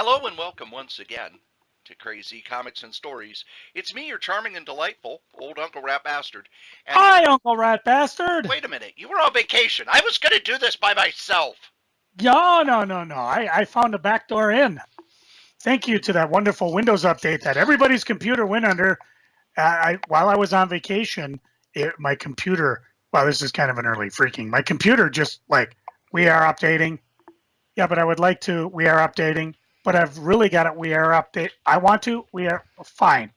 Hello and welcome once again to Crazy Comics and Stories. It's me, your charming and delightful old Uncle Rat Bastard. And Hi, Uncle Rat Bastard. wait a minute, you were on vacation. I was going to do this by myself. No. I found a backdoor in. Thank you to that wonderful Windows update that everybody's computer went under. While I was on vacation, my computer, well, this is kind of an early freaking. My computer just like, we are updating. Yeah, but I would like to, we are updating. But I've really got it, we are update. I want to, we are fine.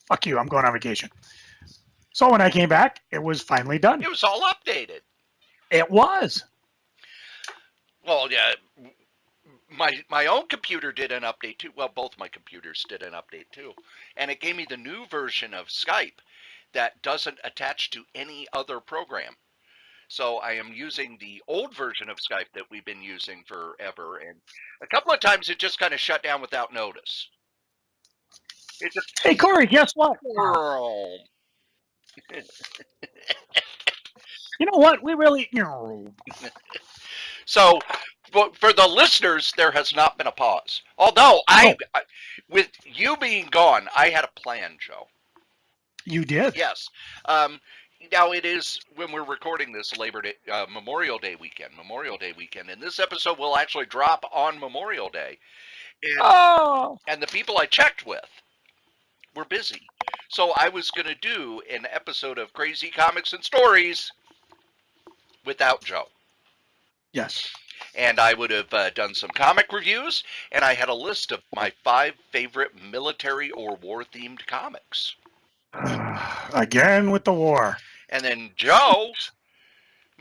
Fuck you, I'm going on vacation. So when I came back, it was finally done. It was all updated. It was. Well, yeah, my own computer did an update too. Well, both my computers did an update too. And it gave me the new version of Skype that doesn't attach to any other program. So I am using the old version of Skype that we've been using forever. And a couple of times it just kind of shut down without notice. It just, hey, Cory, guess what? You know what? We really... So, for the listeners, there has not been a pause. Although, with you being gone, I had a plan, Joe. You did? Yes. Now, it is, when we're recording this, Memorial Day weekend, and this episode will actually drop on Memorial Day. And the people I checked with were busy. So I was going to do an episode of Crazy Comics and Stories without Joe. Yes. And I would have done some comic reviews, and I had a list of my 5 favorite military or war-themed comics. Again with the war. And then Joe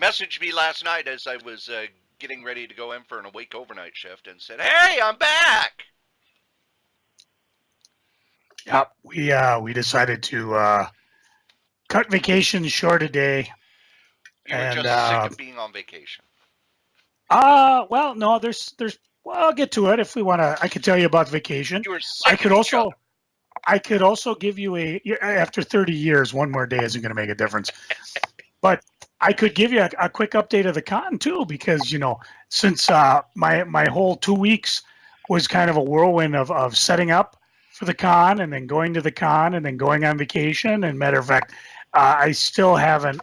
messaged me last night as I was getting ready to go in for an awake overnight shift and said, "Hey, I'm back." Yep, we decided to cut vacation short a day. You were just sick of being on vacation. Well, no, there's. Well, I'll get to it if we want to. I could tell you about vacation. You were sick I could also give you after 30 years, one more day isn't going to make a difference. But I could give you a quick update of the con too, because, you know, since my whole 2 weeks was kind of a whirlwind of setting up for the con and then going to the con and then going on vacation. And matter of fact, I still haven't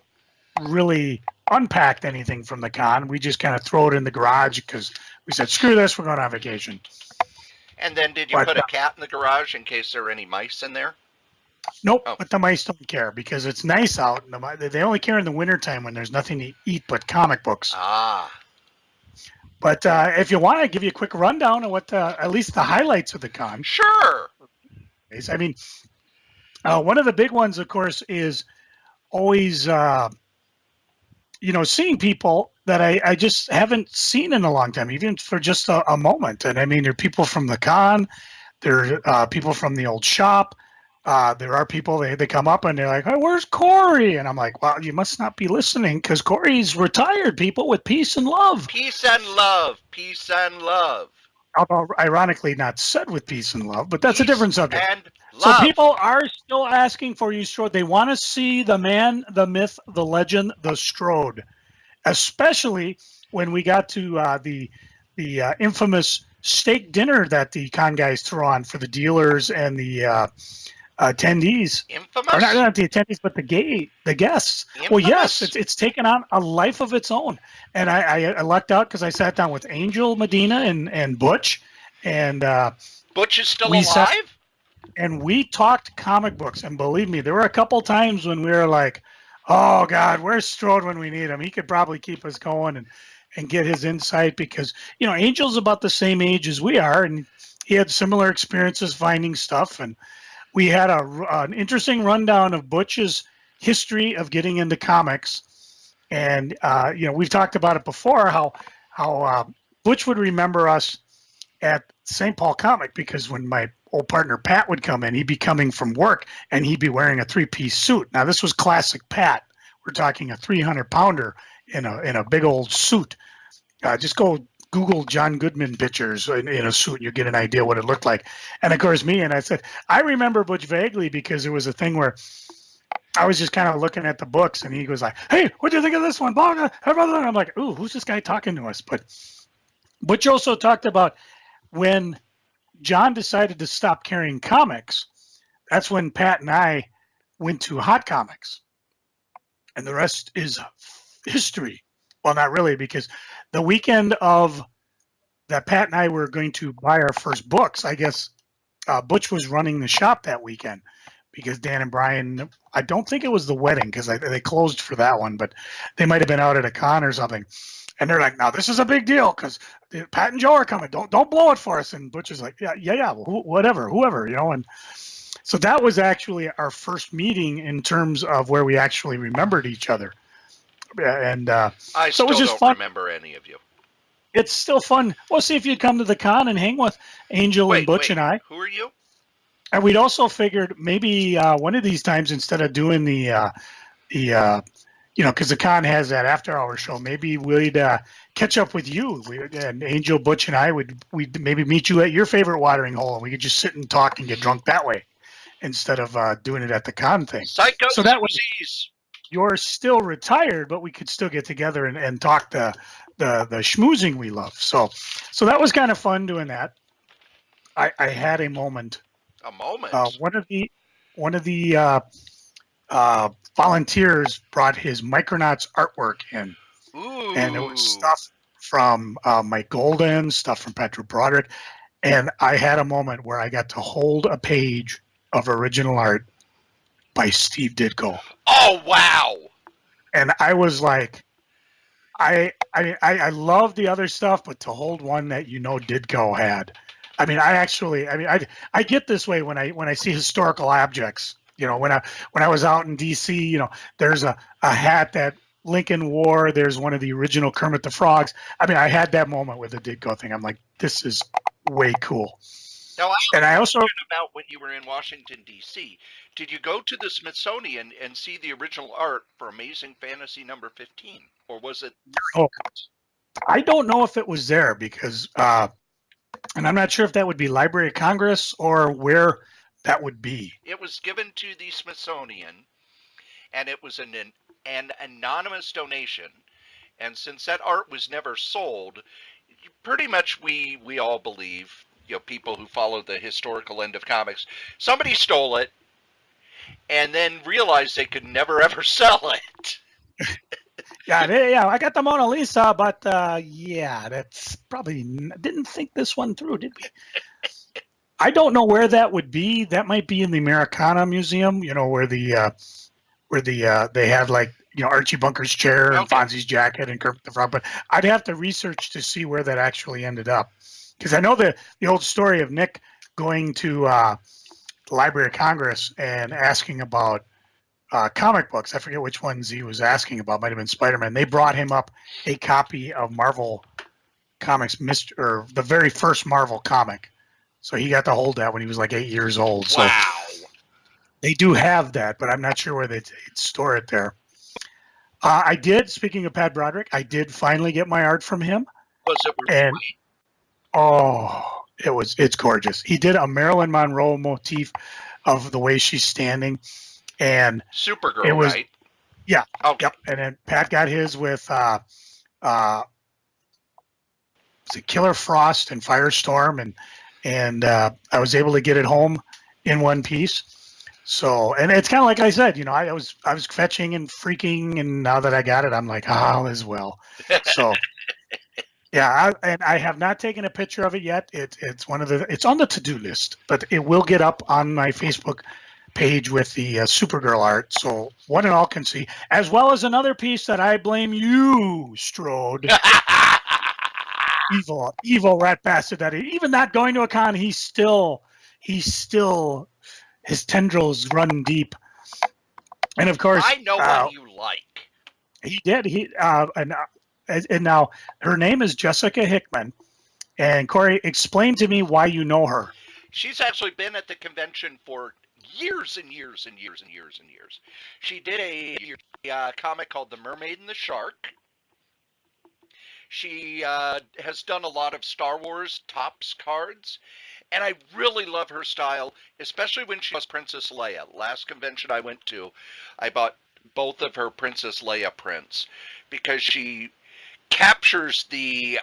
really unpacked anything from the con. We just kind of throw it in the garage because we said, screw this, we're going on vacation. And then did you put a cat in the garage in case there are any mice in there? Nope, But the mice don't care because it's nice out. And they only care in the wintertime when there's nothing to eat but comic books. But if you want, I'll give you a quick rundown of what at least the highlights of the con. Sure. I mean, one of the big ones, of course, is always, seeing people that I just haven't seen in a long time, even for just a moment. And I mean, there are people from the con, there are people from the old shop. There are people, they come up and they're like, "Hey, where's Cory?" And I'm like, "Well, you must not be listening because Cory's retired, people, with peace and love." Peace and love. Peace and love. Although, ironically, not said with peace and love, but that's a different subject. And love. So people are still asking for you, Strode. They want to see the man, the myth, the legend, the Strode. Especially when we got to the infamous steak dinner that the con guys threw on for the dealers and the attendees. Infamous? Or not the attendees, but the guests. Infamous? Well, yes, it's taken on a life of its own. And I lucked out because I sat down with Angel Medina and Butch. And Butch is still alive? And we talked comic books. And believe me, there were a couple times when we were like, "Oh, God, where's Strode when we need him? He could probably keep us going and get his insight," because, you know, Angel's about the same age as we are, and he had similar experiences finding stuff. And we had an interesting rundown of Butch's history of getting into comics. And, we've talked about it before, how Butch would remember us at St. Paul Comic, because when my old partner Pat would come in, he'd be coming from work and he'd be wearing a 3-piece suit. Now, this was classic Pat. We're talking a 300-pounder in a big old suit. Just go Google John Goodman pictures in a suit and you get an idea what it looked like. And of course, I said, I remember Butch vaguely because it was a thing where I was just kind of looking at the books and he was like, "Hey, what do you think of this one?" And I'm like, "Ooh, who's this guy talking to us?" But Butch also talked about when John decided to stop carrying comics, that's when Pat and I went to Hot Comics. And the rest is history. Well, not really, because the weekend of that Pat and I were going to buy our first books, I guess Butch was running the shop that weekend because Dan and Brian, I don't think it was the wedding because they closed for that one, but they might have been out at a con or something. And they're like, "Now this is a big deal because Pat and Joe are coming. Don't blow it for us." And Butch is like, "Yeah, whatever, whoever, you know." And so that was actually our first meeting in terms of where we actually remembered each other. And I so still it was just don't fun. remember any of you. It's still fun. Well, see if you'd come to the con and hang with Angel and Butch and I. Who are you? And we'd also figured maybe one of these times instead of doing the because the con has that after-hour show, maybe we'd catch up with you. And Angel, Butch, and I we'd maybe meet you at your favorite watering hole, and we could just sit and talk and get drunk that way instead of doing it at the con thing. Psycho so that was Susies. You're still retired, but we could still get together and talk the schmoozing we love. So that was kind of fun doing that. I had a moment. A moment. One of the volunteers brought his Micronauts artwork in. Ooh. And it was stuff from Mike Golden, stuff from Patrick Broderick, and I had a moment where I got to hold a page of original art by Steve Ditko. Oh wow! And I was like, I love the other stuff, but to hold one that Ditko had. I mean, I get this way when I see historical objects. When I was out in D.C., there's a hat that Lincoln wore. There's one of the original Kermit the Frogs. I mean, I had that moment with the Ditko thing. I'm like, this is way cool. Now, I also about when you were in Washington, D.C., did you go to the Smithsonian and see the original art for Amazing Fantasy number 15? Or was it? Oh, I don't know if it was there because, and I'm not sure if that would be Library of Congress or where that would be. It was given to the Smithsonian, and it was an anonymous donation. And since that art was never sold, pretty much we all believe, people who follow the historical end of comics, somebody stole it and then realized they could never ever sell it. Yeah, I got the Mona Lisa, but that's probably didn't think this one through, did we? I don't know where that would be. That might be in the Americana Museum, where they have like Archie Bunker's chair and Fonzie's jacket and Kermit the Frog. But I'd have to research to see where that actually ended up, because I know the old story of Nick going to the Library of Congress and asking about comic books. I forget which ones he was asking about. Might have been Spider-Man. They brought him up a copy of Marvel Comics, or the very first Marvel comic. So he got to hold that when he was like 8 years old. So wow. They do have that, but I'm not sure where they'd store it there. I did, speaking of Pat Broderick, I did finally get my art from him. Was it and it's gorgeous. He did a Marilyn Monroe motif of the way she's standing, and Supergirl, it was, right? Yeah. Okay. Yep. And then Pat got his with was it Killer Frost and Firestorm, and I was able to get it home in one piece. So, and it's kind of like I said, I was fetching and freaking, and now that I got it, I'm like, all is well. So, yeah, I have not taken a picture of it yet. It's on the to-do list, but it will get up on my Facebook page with the Supergirl art, so one and all can see, as well as another piece that I blame you, Strode. evil rat bastard that even not going to a con, he's still his tendrils run deep. And of course, I know what you like. He did. And now her name is Jessica Hickman. And Cory, explain to me why you know her. She's actually been at the convention for years and years and years and years and years. She did a comic called The Mermaid and the Shark. She has done a lot of Star Wars Topps cards, and I really love her style, especially when she was Princess Leia. Last convention I went to, I bought both of her Princess Leia prints because she captures the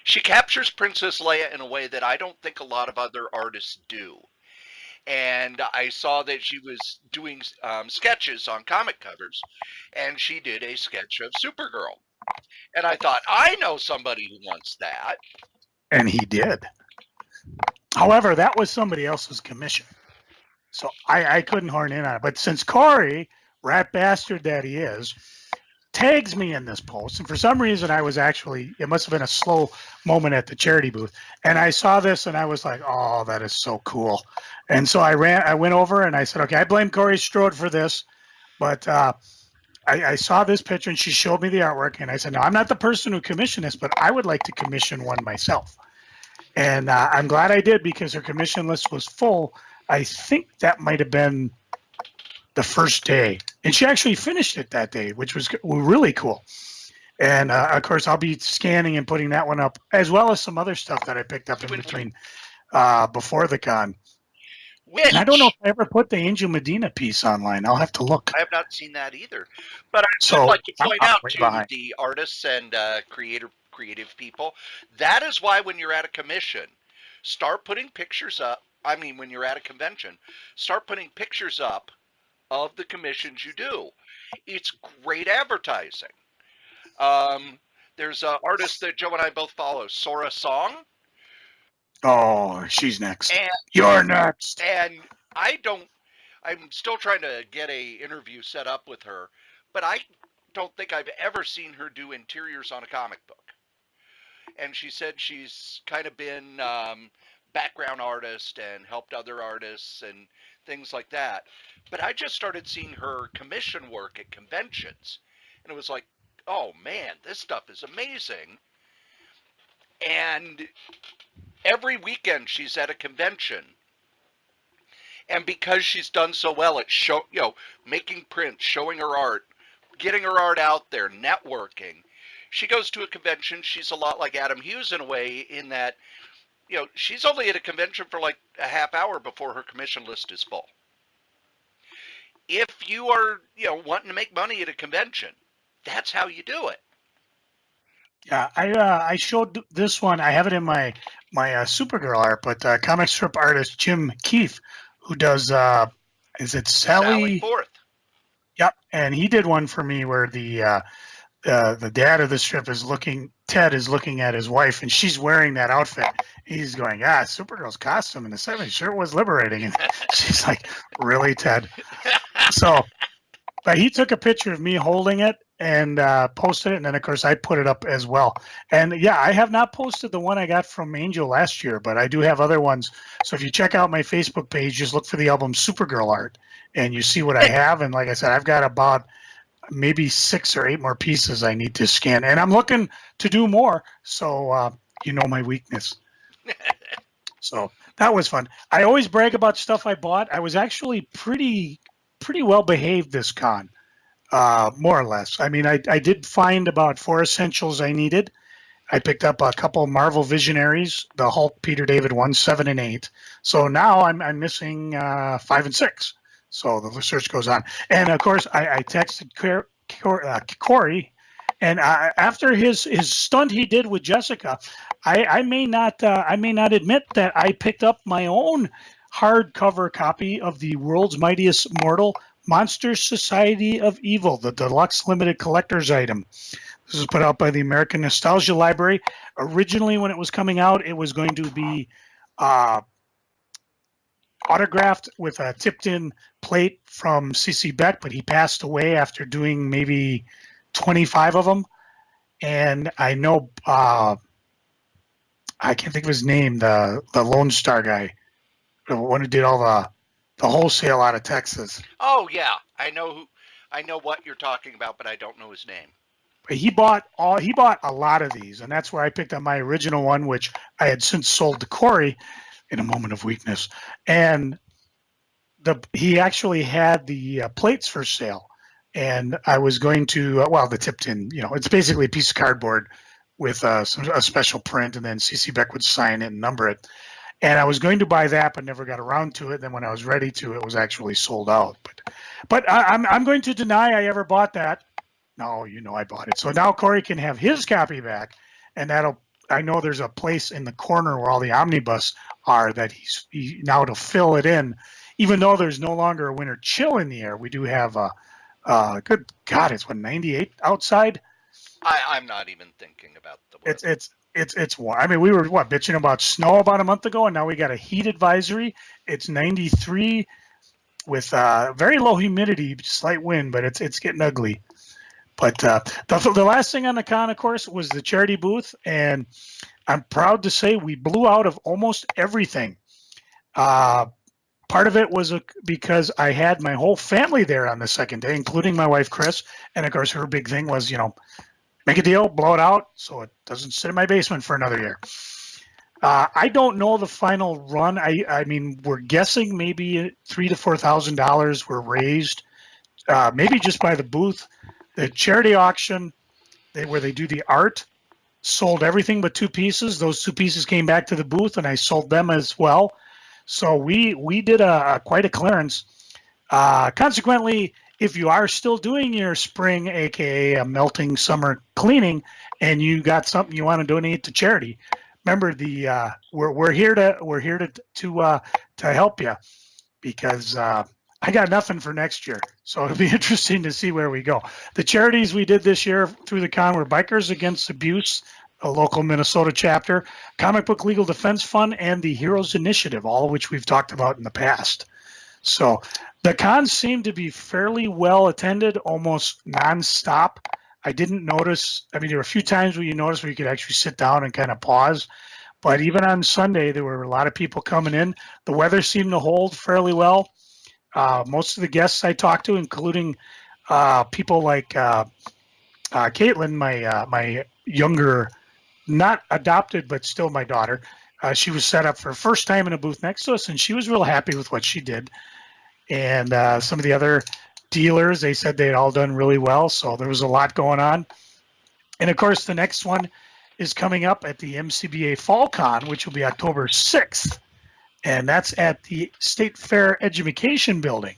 She captures Princess Leia in a way that I don't think a lot of other artists do. And I saw that she was doing sketches on comic covers, and she did a sketch of Supergirl. And I thought, I know somebody who wants that. And he did. However, that was somebody else's commission. So I couldn't horn in on it. But since Cory, rat bastard that he is, tags me in this post, and for some reason I was actually, it must have been a slow moment at the charity booth, and I saw this and I was like, oh, that is so cool. And so I went over and I said, okay, I blame Cory Strode for this, but I saw this picture and she showed me the artwork, and I said, no, I'm not the person who commissioned this, but I would like to commission one myself. And I'm glad I did, because her commission list was full. I think that might have been the first day, and she actually finished it that day, which was really cool. And of course, I'll be scanning and putting that one up, as well as some other stuff that I picked up in between before the con. And I don't know if I ever put the Angel Medina piece online. I'll have to look. I have not seen that either. But I'd like to point out to the artists and creative people, that is why when you're at a commission, start putting pictures up. I mean, when you're at a convention, start putting pictures up of the commissions you do. It's great advertising. There's an artist that Joe and I both follow, Sora Song. Oh, she's next. And you're next. And I'm still trying to get a interview set up with her, but I don't think I've ever seen her do interiors on a comic book. And she said she's kind of been background artist and helped other artists and things like that. But I just started seeing her commission work at conventions, and it was like, oh man, this stuff is amazing. And every weekend she's at a convention, and because she's done so well at making prints, showing her art, getting her art out there, networking, she goes to a convention. She's a lot like Adam Hughes in a way, in that, she's only at a convention for like a half hour before her commission list is full. If you are, wanting to make money at a convention, that's how you do it. Yeah, I showed this one. I have it in my Supergirl art, but comic strip artist Jim Keefe, who does, is it Sally Forth? Yep, and he did one for me where the dad of the strip Ted is looking at his wife, and she's wearing that outfit. He's going, Supergirl's costume in the 70s sure was liberating. And she's like, really, Ted? So, but he took a picture of me holding it and posted it, and then of course I put it up as well. And yeah, I have not posted the one I got from Angel last year, but I do have other ones. So if you check out my Facebook page, just look for the album Supergirl art, and you see what I have. And like I said, I've got about maybe 6 or 8 more pieces I need to scan, and I'm looking to do more. So my weakness. So that was fun. I always brag about stuff I bought. I was actually pretty well behaved this con, more or less. I mean, I did find about 4 essentials I needed. I picked up a couple of Marvel Visionaries, the Hulk Peter David 1, 7, and 8. So now I'm missing 5 and 6. So the research goes on. And of course, I texted Cory, and after his stunt he did with Jessica, I may not admit that I picked up my own hardcover copy of the World's Mightiest Mortal, Monster Society of Evil, the deluxe limited collector's item. This was put out by the American Nostalgia Library. Originally, when it was coming out, it was going to be autographed with a tipped-in plate from C.C. Beck, but he passed away after doing maybe 25 of them. And I know, I can't think of his name, the Lone Star guy, the one who did all the wholesale out of Texas. Oh yeah, I know what you're talking about, but I don't know his name. He bought a lot of these, and that's where I picked up my original one, which I had since sold to Cory in a moment of weakness. And he actually had the plates for sale, and I was going to the tipped in, it's basically a piece of cardboard with a special print, and then CC Beck would sign it and number it. And I was going to buy that, but never got around to it. Then when I was ready to, it was actually sold out. But I'm going to deny I ever bought that. No, I bought it. So now Cory can have his copy back, and that'll I know there's a place in the corner where all the omnibus are that he now to fill it in, even though there's no longer a winter chill in the air. We do have good God, it's what 98 outside. I'm not even thinking about the weather. It's warm. I mean, we were bitching about snow about a month ago, and now we got a heat advisory. It's 93 with very low humidity, slight wind, but it's getting ugly. But the last thing on the con, of course, was the charity booth, and I'm proud to say we blew out of almost everything. Part of it was because I had my whole family there on the second day, including my wife, Chris. And of course, her big thing was, make a deal, blow it out so it doesn't sit in my basement for another year. I don't know the final run. I mean, we're guessing maybe $3,000 to $4,000 were raised, maybe just by the booth. The charity auction, where they do the art, sold everything but 2 pieces. Those 2 pieces came back to the booth, and I sold them as well. So we did quite a clearance. Consequently, if you are still doing your spring, aka a melting summer cleaning, and you got something you want to donate to charity, remember we're here to help you, because I got nothing for next year. So it'll be interesting to see where we go. The charities we did this year through the con were Bikers Against Abuse, a local Minnesota chapter, Comic Book Legal Defense Fund, and the Heroes Initiative, all of which we've talked about in the past. So the cons seemed to be fairly well attended, almost nonstop. I didn't notice, I mean, there were a few times where you noticed where you could actually sit down and kind of pause. But even on Sunday, there were a lot of people coming in. The weather seemed to hold fairly well. Most of the guests I talked to, including people like Caitlin, my younger, not adopted, but still my daughter. She was set up for her first time in a booth next to us, and she was real happy with what she did. And some of the other dealers, they said they had all done really well. So there was a lot going on. And of course, the next one is coming up at the MCBA Fall Con, which will be October 6th. And that's at the State Fair Education Building.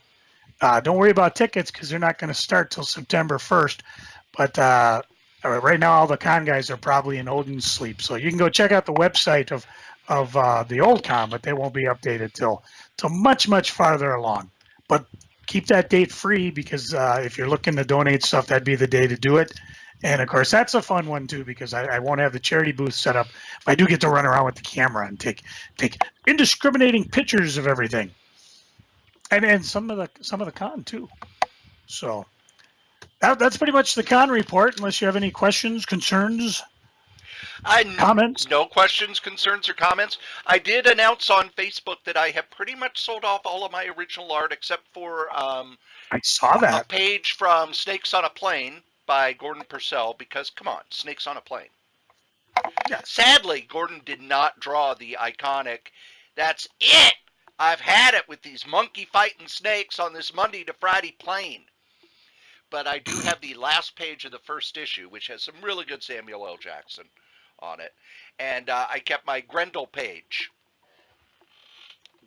Don't worry about tickets because they're not going to start till September 1st. But right now, all the con guys are probably in Odin's sleep. So you can go check out the website of the old con, but they won't be updated till much, much farther along. But keep that date free, because if you're looking to donate stuff, that'd be the day to do it. And of course, that's a fun one too, because I won't have the charity booth set up. I do get to run around with the camera and take indiscriminating pictures of everything, and some of the con too. So that's pretty much the con report. Unless you have any questions, concerns, comments. No questions, concerns, or comments. I did announce on Facebook that I have pretty much sold off all of my original art except for I saw that a page from Snakes on a Plane by Gordon Purcell, because come on, Snakes on a Plane. Yes. Sadly, Gordon did not draw the iconic, that's it, I've had it with these monkey fighting snakes on this Monday to Friday plane. But I do have the last page of the first issue, which has some really good Samuel L. Jackson on it. And I kept my Grendel page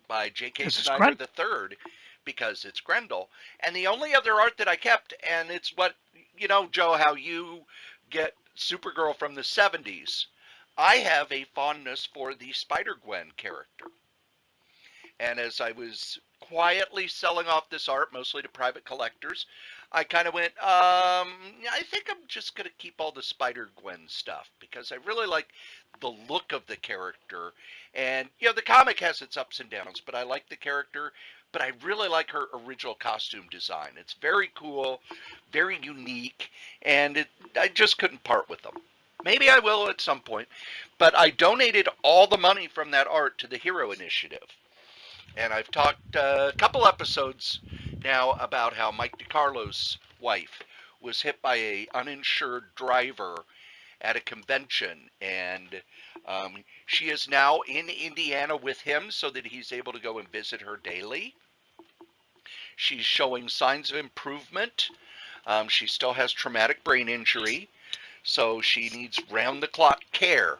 by J.K. Snyder III, because it's Grendel. And the only other art that I kept, and it's what, Joe, how you get Supergirl from the 70s, I have a fondness for the Spider-Gwen character. And as I was quietly selling off this art, mostly to private collectors, I kind of went, I think I'm just going to keep all the Spider-Gwen stuff, because I really like the look of the character. And, the comic has its ups and downs, but I like the character. But I really like her original costume design. It's very cool, very unique, and I just couldn't part with them. Maybe I will at some point. But I donated all the money from that art to the Hero Initiative. And I've talked a couple episodes now about how Mike DiCarlo's wife was hit by an uninsured driver at a convention, and she is now in Indiana with him so that he's able to go and visit her daily. She's showing signs of improvement. She still has traumatic brain injury, so she needs round-the-clock care.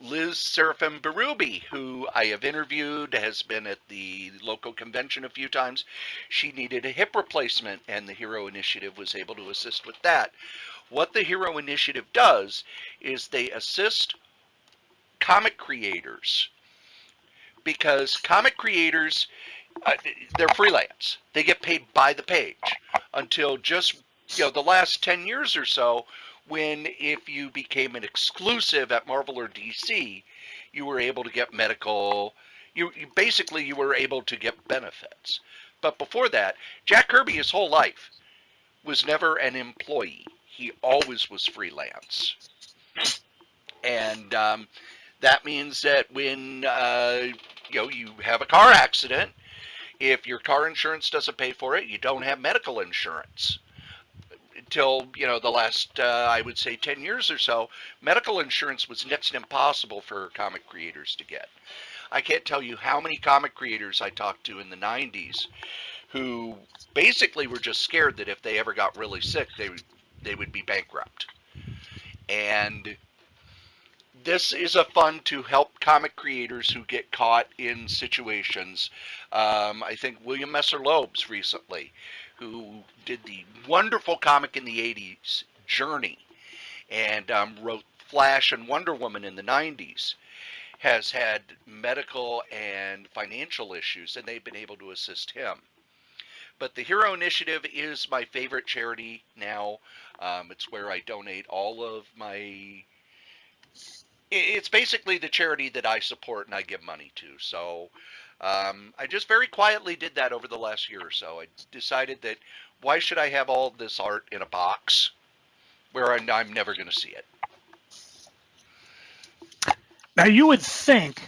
Liz Seraphim Berube, who I have interviewed, has been at the local convention a few times. She needed a hip replacement, and the Hero Initiative was able to assist with that. What the Hero Initiative does is they assist comic creators, because comic creators, they're freelance. They get paid by the page until just the last 10 years or so, when if you became an exclusive at Marvel or DC, you were able to get medical. You were able to get benefits. But before that, Jack Kirby, his whole life, was never an employee. He always was freelance. And that means that when you have a car accident, if your car insurance doesn't pay for it, you don't have medical insurance. Until the last I would say 10 years or so, medical insurance was next to impossible for comic creators to get. I can't tell you how many comic creators I talked to in the 90s who basically were just scared that if they ever got really sick, they would be bankrupt. And this is a fund to help comic creators who get caught in situations. I think William Messer-Loebs recently, who did the wonderful comic in the 80s, Journey, and wrote Flash and Wonder Woman in the 90s, has had medical and financial issues, and they've been able to assist him. But the Hero Initiative is my favorite charity now. It's where I donate all of my... It's basically the charity that I support and I give money to. So I just very quietly did that over the last year or so. I decided that why should I have all this art in a box where I'm never going to see it? Now, you would think,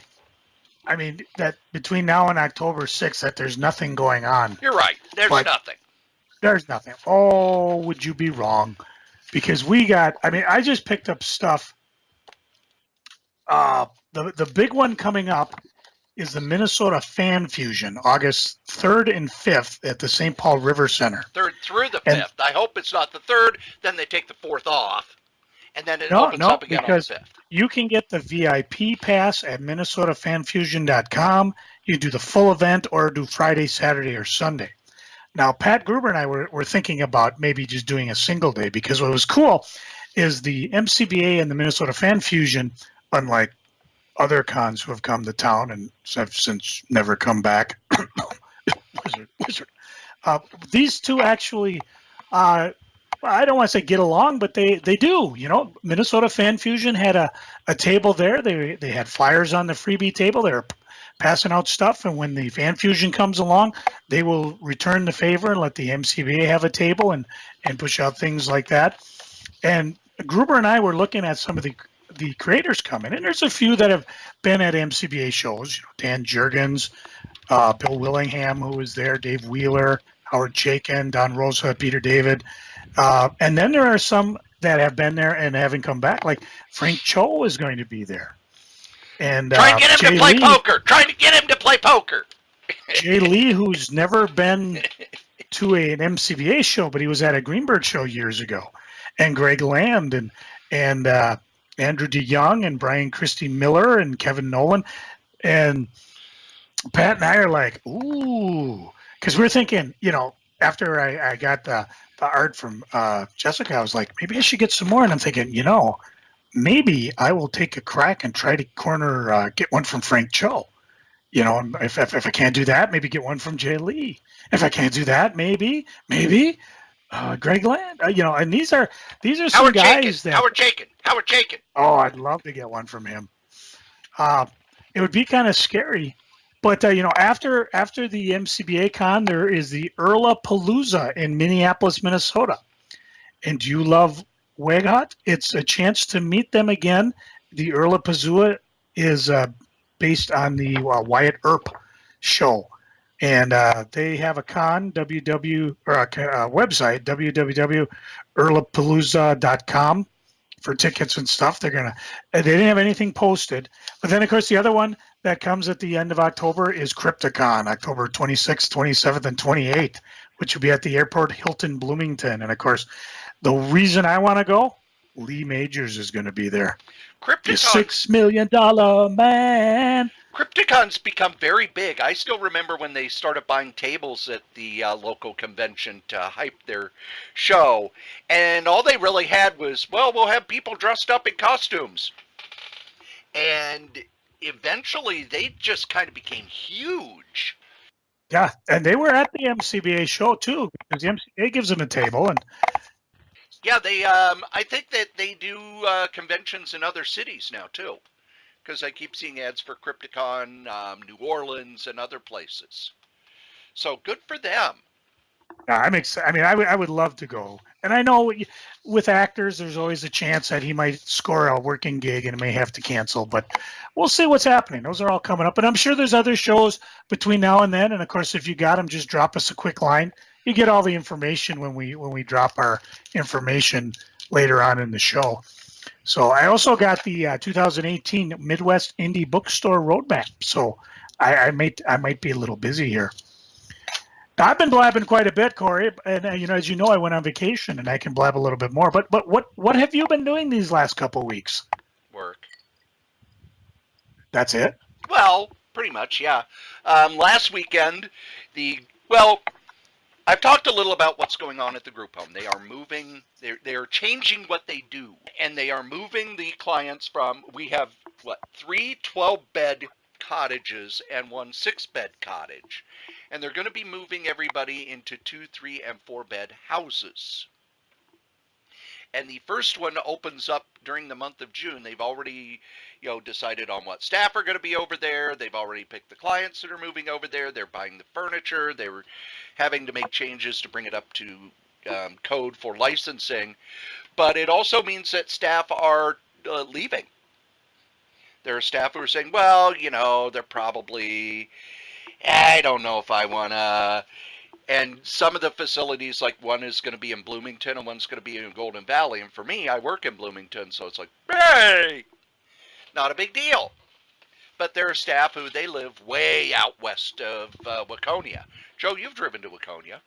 that between now and October 6th, that there's nothing going on. You're right. There's nothing. There's nothing. Oh, would you be wrong? Because I just picked up stuff. The big one coming up is the Minnesota Fan Fusion, August 3rd and 5th at the St. Paul River Center. 3rd through the 5th. I hope it's not the 3rd, then they take the 4th off. And then it opens up again on the 5th. You can get the VIP pass at MinnesotaFanFusion.com. You do the full event or do Friday, Saturday, or Sunday. Now, Pat Gruber and I were thinking about maybe just doing a single day, because what was cool is the MCBA and the Minnesota Fan Fusion, unlike other cons who have come to town and have since never come back, wizard. These two actually... I don't want to say get along, but they do. Minnesota Fan Fusion had a table there. They had flyers on the freebie table. They were passing out stuff, and when the Fan Fusion comes along, they will return the favor and let the MCBA have a table and push out things like that. And Gruber and I were looking at some of the creators coming, and there's a few that have been at MCBA shows. Dan Jurgens, Bill Willingham, who was there, Dave Wheeler, Howard Chaykin, Don Rosa, Peter David. And then there are some that have been there and haven't come back, like Frank Cho is going to be there. And trying to get him to play poker. Trying to get him to play poker. Jay Lee, who's never been to an MCBA show, but he was at a Greenberg show years ago. And Greg Land and Andrew DeYoung and Brian Christie Miller and Kevin Nolan. And Pat and I are like, ooh, because we're thinking, after I got the art from Jessica, I was like, maybe I should get some more. And I'm thinking, maybe I will take a crack and try to get one from Frank Cho. If I can't do that, maybe get one from Jay Lee. If I can't do that, maybe Greg Land. And these are some Howard guys that Howard Chaykin. Oh, I'd love to get one from him. It would be kind of scary. But, after the MCBA Con, there is the Palooza in Minneapolis, Minnesota. And do you love Waghut? It's a chance to meet them again. The Palooza is based on the Wyatt Earp show. And they have a con, website, www.erlapalooza.com for tickets and stuff. They didn't have anything posted. But then, of course, the other one that comes at the end of October is Crypticon, October 26th, 27th, and 28th, which will be at the airport Hilton Bloomington. And, of course, the reason I want to go, Lee Majors is going to be there. Crypticon. The $6 million man. Crypticon's become very big. I still remember when they started buying tables at the local convention to hype their show, and all they really had was, well, we'll have people dressed up in costumes. And eventually they just kind of became huge. Yeah, and they were at the MCBA show too, because the MCBA gives them a table, and Yeah, I think that they do conventions in other cities now too, because I keep seeing ads for Crypticon, New Orleans, and other places. So good for them. I'm excited. I mean, I would love to go, and I know with actors, there's always a chance that he might score a working gig and may have to cancel, but we'll see what's happening. Those are all coming up, and I'm sure there's other shows between now and then. And of course, if you got them, just drop us a quick line. You get all the information when we drop our information later on in the show. So I also got the 2018 Midwest Indie Bookstore Roadmap. So I might be a little busy here. I've been blabbing quite a bit, Cory, and as you know, I went on vacation, and I can blab a little bit more. But what have you been doing these last couple of weeks? Work. That's it? Well, pretty much, yeah. Last weekend, I've talked a little about what's going on at the group home. They are moving. They're changing what they do, and they are moving the clients from. We have 3 12-bed cottages and 1 6-bed cottage, and they're going to be moving everybody into 2, 3, and 4-bed houses. And the first one opens up during the month of June. They've already, decided on what staff are going to be over there. They've already picked the clients that are moving over there. They're buying the furniture. They were having to make changes to bring it up to code for licensing. But it also means that staff are leaving. There are staff who are saying, well, they're probably, I don't know if I want to. And some of the facilities, like one is going to be in Bloomington and one's going to be in Golden Valley. And for me, I work in Bloomington, so it's like, hey, not a big deal. But there are staff who, they live way out west of Waconia. Joe, you've driven to Waconia.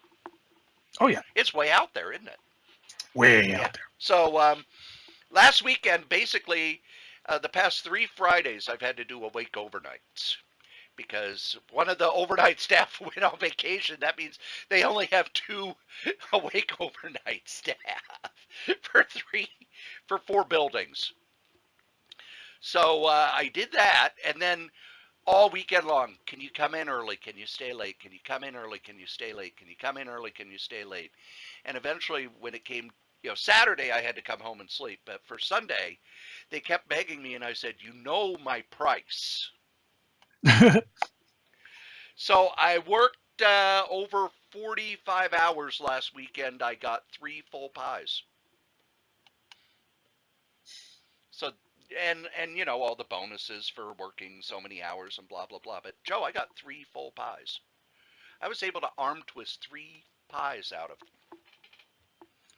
Oh, yeah. It's way out there, isn't it? Way out there. So last weekend, basically, the past 3 Fridays, I've had to do awake overnights. Because one of the overnight staff went on vacation. That means they only have 2 awake overnight staff for 4 buildings. So I did that, and then all weekend long, can you come in early? Can you stay late? Can you come in early? Can you stay late? Can you come in early? Can you stay late? And eventually, when it came, Saturday, I had to come home and sleep. But for Sunday, they kept begging me, and I said, my price. So I worked over 45 hours last weekend. I got 3 full pies. So, and all the bonuses for working so many hours and blah, blah, blah. But Joe, I got 3 full pies. I was able to arm twist 3 pies out of them.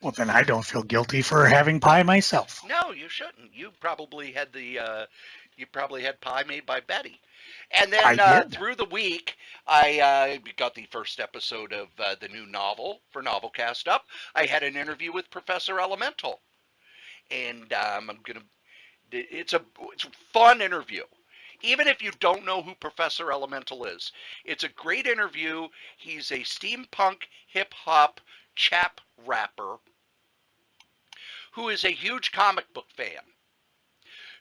Well, then I don't feel guilty for having pie myself. No, you shouldn't. You probably had pie made by Betty. And then through the week, I got the first episode of the new novel for Novelcast up. I had an interview with Professor Elemental, and it's a fun interview. Even if you don't know who Professor Elemental is, it's a great interview. He's a steampunk hip hop chap rapper who is a huge comic book fan.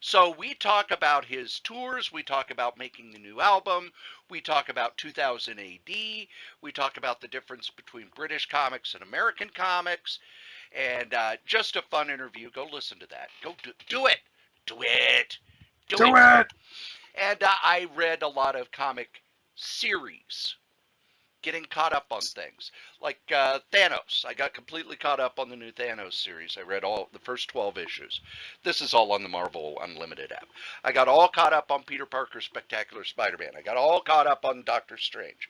So we talk about his tours, we talk about making the new album, we talk about 2000 AD, we talk about the difference between British comics and American comics, and just a fun interview. Go listen to that. Go do it. Do it. Do it. And I read a lot of comic series, getting caught up on things like Thanos. I got completely caught up on the new Thanos series. I read all the first 12 issues. This is all on the Marvel Unlimited app. I got all caught up on Peter Parker's Spectacular Spider-Man. I got all caught up on Doctor Strange.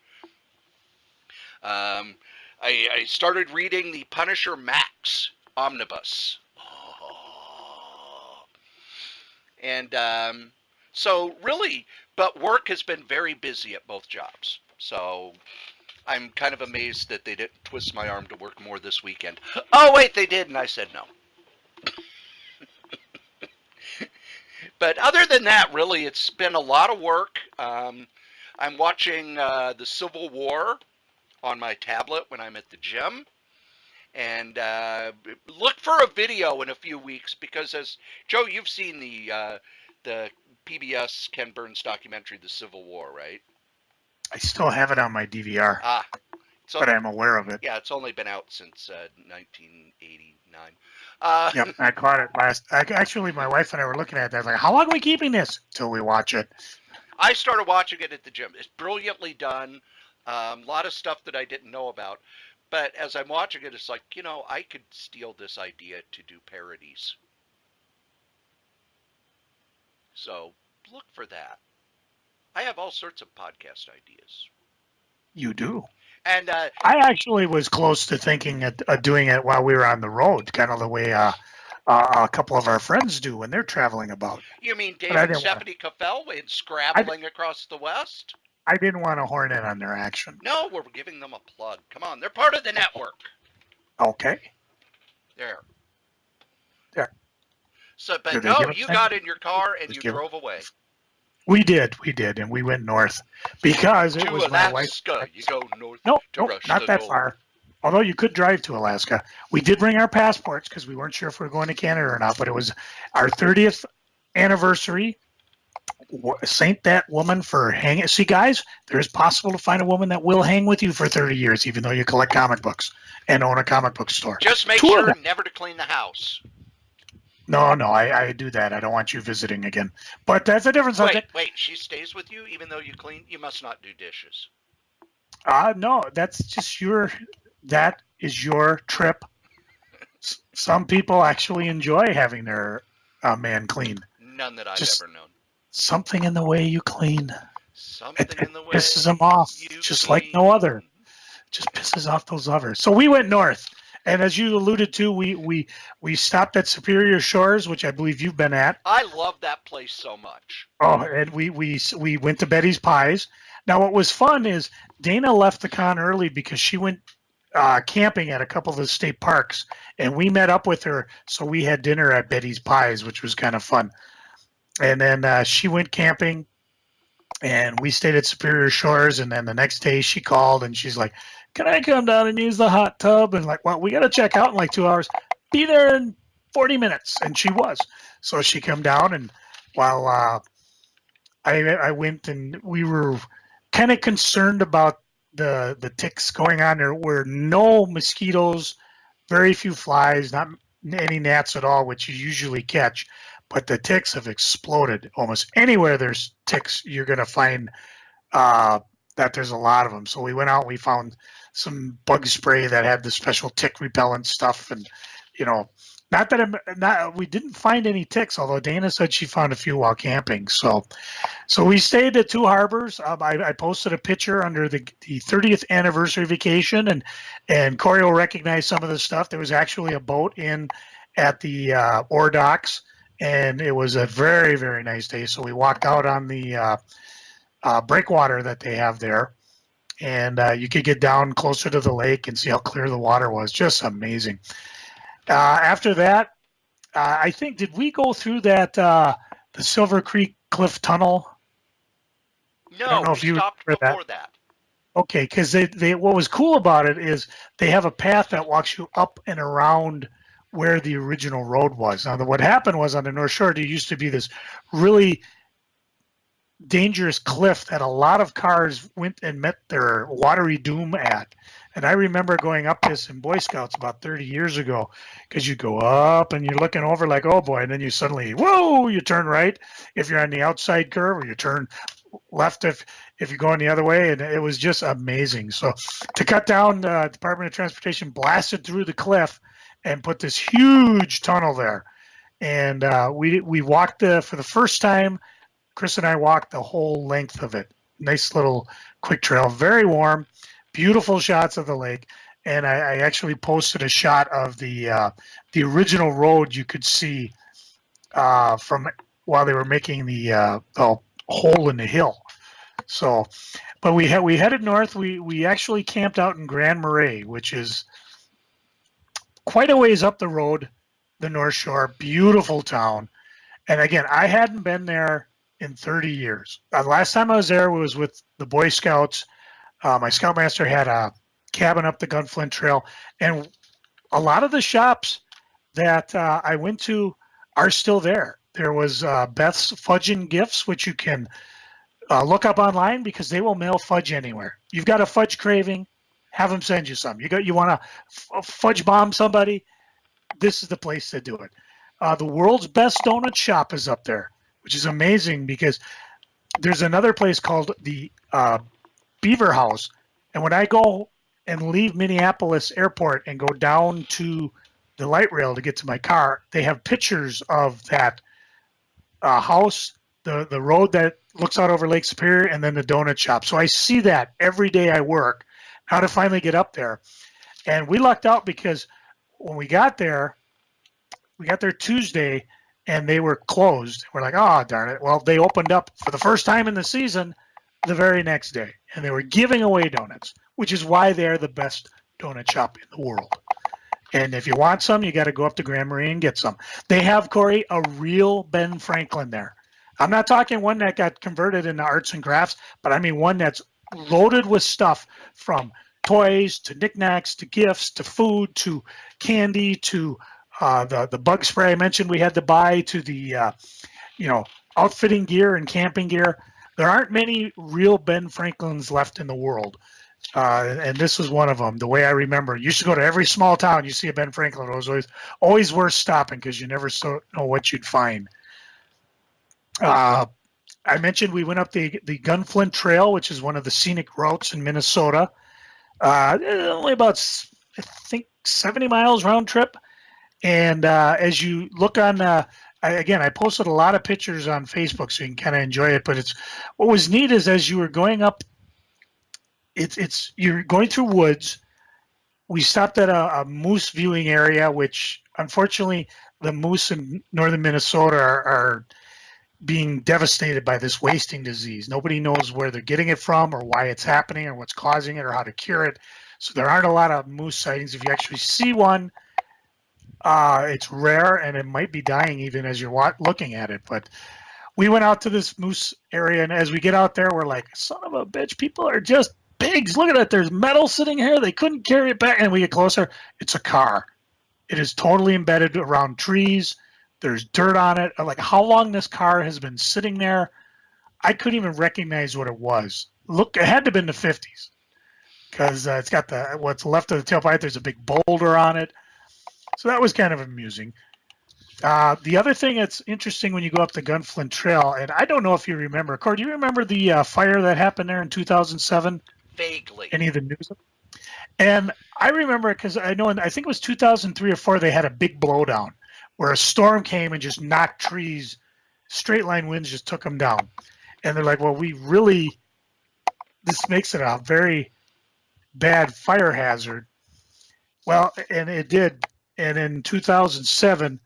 I started reading the Punisher Max Omnibus. And so really, but work has been very busy at both jobs. So I'm kind of amazed that they didn't twist my arm to work more this weekend. Oh, wait, they did, and I said no. But other than that, really, it's been a lot of work. I'm watching the Civil War on my tablet when I'm at the gym. And look for a video in a few weeks because, as Joe, you've seen the PBS Ken Burns documentary, The Civil War, right? I still have it on my DVR, So, but I'm aware of it. Yeah, it's only been out since 1989. Yep, I caught it last. Actually, my wife and I were looking at that. I was like, how long are we keeping this till we watch it? I started watching it at the gym. It's brilliantly done. A lot of stuff that I didn't know about. But as I'm watching it, it's like, I could steal this idea to do parodies. So look for that. I have all sorts of podcast ideas. You do. And I actually was close to thinking of doing it while we were on the road, kind of the way a couple of our friends do when they're traveling about. You mean David and Stephanie Caffell in Scrabbling Across the West? I didn't want to horn in on their action. No, we're giving them a plug. Come on, they're part of the network. Okay. There. So, but no, you got in your car and you drove away. We did, and we went north because it was Alaska. My wife's. You go north. No, not that far. Although you could drive to Alaska. We did bring our passports because we weren't sure if we were going to Canada or not. But it was our 30th anniversary. Thank that woman for hanging. See, guys, there is possible to find a woman that will hang with you for 30 years, even though you collect comic books and own a comic book store. Just make sure never to clean the house. No, I do that. I don't want you visiting again. But that's a different subject. Wait, she stays with you even though you clean? You must not do dishes. No, that's just that is your trip. Some people actually enjoy having their man clean. None that I've ever known. Something in the way you clean. Something in the way pisses them off, just clean. Like no other. Just pisses off those others. So we went north. And as you alluded to, we stopped at Superior Shores, which I believe you've been at. I love that place so much. Oh, and we went to Betty's Pies. Now, what was fun is Dana left the con early because she went camping at a couple of the state parks, and we met up with her. So we had dinner at Betty's Pies, which was kind of fun. And then she went camping, and we stayed at Superior Shores. And then the next day she called, and she's like, can I come down and use the hot tub? And like, well, we got to check out in like 2 hours. Be there in 40 minutes. And she was. So she come down, and while I went, and we were kind of concerned about the ticks going on. There were no mosquitoes, very few flies, not any gnats at all, which you usually catch. But the ticks have exploded. Almost anywhere there's ticks, you're going to find that there's a lot of them. So we went out and we found some bug spray that had the special tick repellent stuff. And, we didn't find any ticks, although Dana said she found a few while camping. So we stayed at Two Harbors. I posted a picture under the 30th anniversary vacation, and Cory will recognize some of the stuff. There was actually a boat in at the ore docks. And it was a very, very nice day. So we walked out on the breakwater that they have there. And you could get down closer to the lake and see how clear the water was. Just amazing. After that, I think, did we go through that, the Silver Creek Cliff Tunnel? No, I don't know if you stopped before that. Okay, because they what was cool about it is they have a path that walks you up and around where the original road was. Now, what happened was on the North Shore, there used to be this really dangerous cliff that a lot of cars went and met their watery doom at. And I remember going up this in Boy Scouts about 30 years ago, because you go up and you're looking over like, oh boy, and then you suddenly, whoa, you turn right if you're on the outside curve, or you turn left if you're going the other way. And it was just amazing. So to cut down, the Department of Transportation blasted through the cliff and put this huge tunnel there. And we walked for the first time, Chris and I walked the whole length of it. Nice little quick trail, very warm, beautiful shots of the lake. And I actually posted a shot of the original road you could see from while they were making the hole in the hill. So, but we headed north. We actually camped out in Grand Marais, which is quite a ways up the road, the North Shore, beautiful town. And again, I hadn't been there in 30 years. The last time I was there was with the Boy Scouts. My Scoutmaster had a cabin up the Gunflint Trail, and a lot of the shops that I went to are still there. There was Beth's Fudge and Gifts, which you can look up online because they will mail fudge anywhere. You've got a fudge craving, have them send you some. You want to fudge bomb somebody, this is the place to do it. The world's best donut shop is up there, which is amazing because there's another place called the Beaver House. And when I go and leave Minneapolis Airport and go down to the light rail to get to my car, they have pictures of that house, the road that looks out over Lake Superior, and then the donut shop. So I see that every day I work, how to finally get up there. And we lucked out because when we got there Tuesday and they were closed. We're like, oh, darn it. Well, they opened up for the first time in the season the very next day, and they were giving away donuts, which is why they're the best donut shop in the world. And if you want some, you got to go up to Grand Marais and get some. They have, Cory, a real Ben Franklin there. I'm not talking one that got converted into arts and crafts, but I mean one that's loaded with stuff from toys to knickknacks to gifts to food to candy to the bug spray I mentioned we had to buy to the outfitting gear and camping gear. There aren't many real Ben Franklins left in the world. And this was one of them. The way I remember, you used to go to every small town, you see a Ben Franklin. It was always worth stopping because you never know what you'd find. I mentioned we went up the Gunflint Trail, which is one of the scenic routes in Minnesota. Only about, I think, 70 miles round trip. And as you look on, I posted a lot of pictures on Facebook so you can kind of enjoy it. But what was neat is as you were going up, you're going through woods. We stopped at a moose viewing area, which unfortunately the moose in northern Minnesota are being devastated by this wasting disease. Nobody knows where they're getting it from or why it's happening or what's causing it or how to cure it. So there aren't a lot of moose sightings. If you actually see one, it's rare and it might be dying even as you're looking at it. But we went out to this moose area, and as we get out there, we're like, son of a bitch, people are just pigs. Look at it. There's metal sitting here. They couldn't carry it back. And we get closer. It's a car. It is totally embedded around trees. There's dirt on it. Like how long this car has been sitting there, I couldn't even recognize what it was. Look, it had to have been the 50s because it's got what's left of the tailpipe. There's a big boulder on it. So that was kind of amusing. The other thing that's interesting when you go up the Gunflint Trail, and I don't know if you remember, Cory, do you remember the fire that happened there in 2007? Vaguely. Any of the news? And I remember it because I think it was 2003 or 4, they had a big blowdown where a storm came and just knocked trees, straight line winds just took them down. And they're like, well, this makes it a very bad fire hazard. Well, and it did. And in 2007,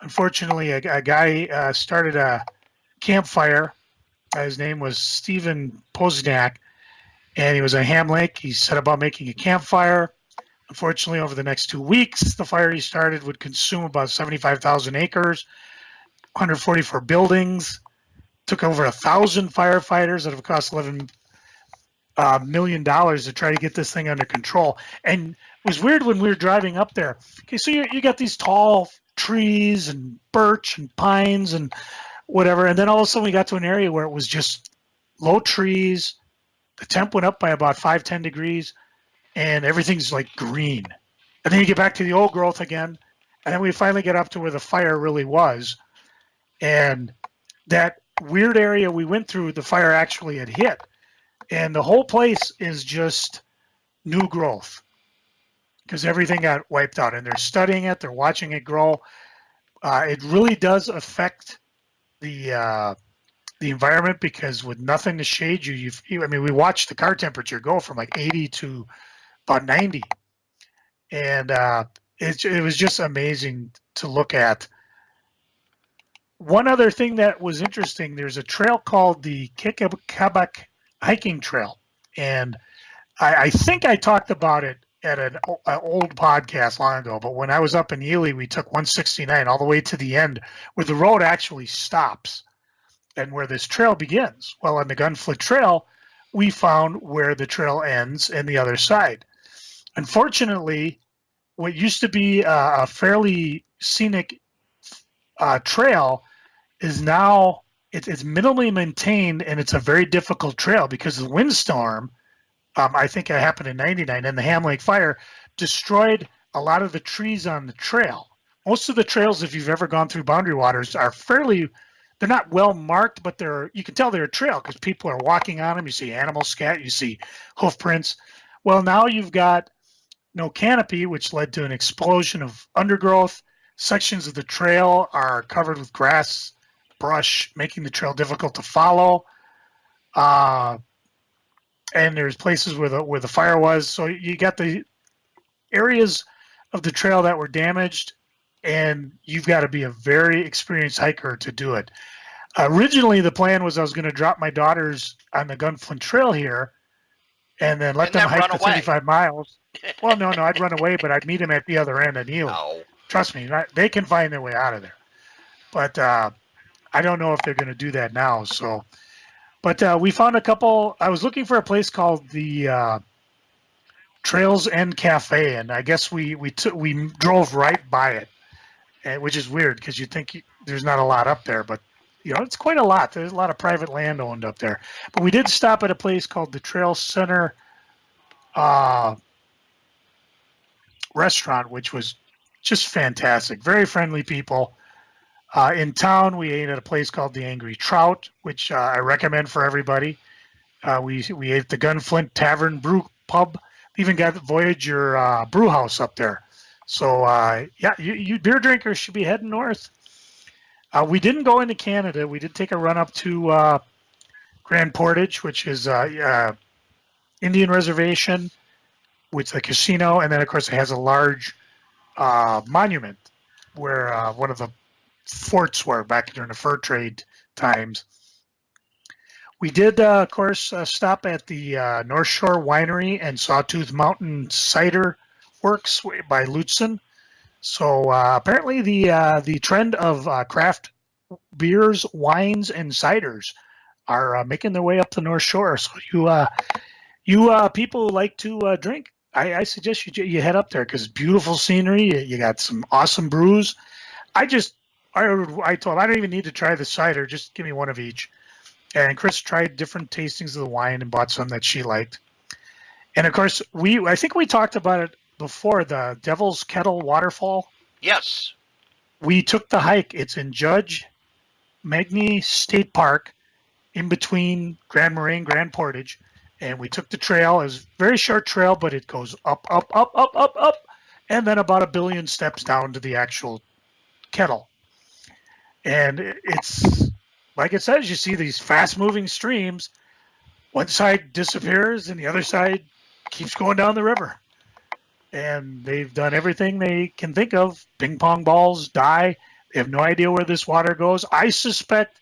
unfortunately, a guy started a campfire. His name was Stephen Pozniak, and he was at Ham Lake. He set about making a campfire. Unfortunately, over the next 2 weeks, the fire he started would consume about 75,000 acres, 144 buildings, took over 1,000 firefighters that have cost $11 million to try to get this thing under control. And it was weird when we were driving up there. Okay, so you got these tall trees and birch and pines and whatever, and then all of a sudden we got to an area where it was just low trees. The temp went up by about 5-10 degrees, and everything's like green. And then you get back to the old growth again, and then we finally get up to where the fire really was. And that weird area we went through, the fire actually had hit. And the whole place is just new growth because everything got wiped out. And they're studying it. They're watching it grow. It really does affect the environment because with nothing to shade you, we watched the car temperature go from like 80 to about 90. And it was just amazing to look at. One other thing that was interesting, there's a trail called the Kikabak hiking trail, and I think I talked about it at an old podcast long ago, but when I was up in Ely, we took 169 all the way to the end where the road actually stops, and where this trail begins. Well, on the Gunflint Trail, we found where the trail ends and the other side. Unfortunately, what used to be a fairly scenic trail is now it's minimally maintained, and it's a very difficult trail because the windstorm, I think it happened in '99, and the Ham Lake fire destroyed a lot of the trees on the trail. Most of the trails, if you've ever gone through Boundary Waters, are they're not well marked, but you can tell they're a trail because people are walking on them. You see animal scat, you see hoof prints. Well, now you've got no canopy, which led to an explosion of undergrowth. Sections of the trail are covered with grass, brush, making the trail difficult to follow. And there's places where the fire was. So you got the areas of the trail that were damaged, and you've got to be a very experienced hiker to do it. Originally, the plan was I was going to drop my daughters on the Gunflint Trail here and then let them hike the 35 miles. Well, no, I'd run away, but I'd meet them at the other end and Ely. No. Trust me, they can find their way out of there. But I don't know if they're going to do that now. So, but we found a couple. I was looking for a place called the Trails End Cafe, and I guess we drove right by it, which is weird because you think there's not a lot up there, but it's quite a lot. There's a lot of private land owned up there. But we did stop at a place called the Trail Center Restaurant, which was just fantastic. Very friendly people. In town, we ate at a place called the Angry Trout, which I recommend for everybody. We ate at the Gunflint Tavern Brew Pub. Even got the Voyager Brew House up there. So, you beer drinkers should be heading north. We didn't go into Canada. We did take a run up to Grand Portage, which is Indian Reservation with a casino. And then, of course, it has a large monument where one of the forts were back during the fur trade times. We did, of course, stop at the North Shore Winery and Sawtooth Mountain Cider Works by Lutzen. So apparently the trend of craft beers, wines, and ciders are making their way up the North Shore. So you people who like to drink, I suggest you head up there because it's beautiful scenery. You got some awesome brews. I told him I don't even need to try the cider. Just give me one of each. And Chris tried different tastings of the wine and bought some that she liked. And of course, I think we talked about it before, the Devil's Kettle Waterfall. Yes. We took the hike. It's in Judge Magny State Park in between Grand Marais and Grand Portage. And we took the trail. It was a very short trail, but it goes up, up, up, up, up, up, and then about 1 billion steps down to the actual kettle. And it's, like it says, you see these fast-moving streams. One side disappears, and the other side keeps going down the river. And they've done everything they can think of. Ping pong balls die. They have no idea where this water goes. I suspect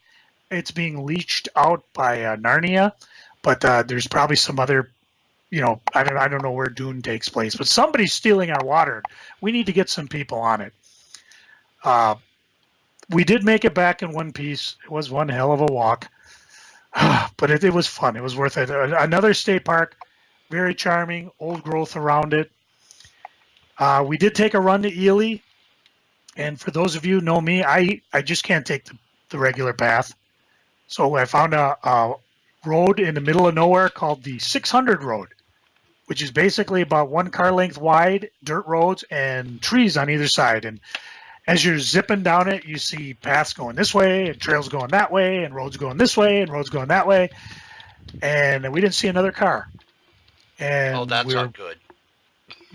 it's being leached out by Narnia, but there's probably some other, I don't know where Dune takes place, but somebody's stealing our water. We need to get some people on it. We did make it back in one piece. It was one hell of a walk, but it was fun. It was worth it. Another state park, very charming, old growth around it. We did take a run to Ely, and for those of you who know me, I just can't take the regular path. So I found a road in the middle of nowhere called the 600 Road, which is basically about 1 car length wide, dirt roads, and trees on either side. And as you're zipping down it, you see paths going this way, and trails going that way, and roads going this way, and roads going that way. And we didn't see another car. And that's not good.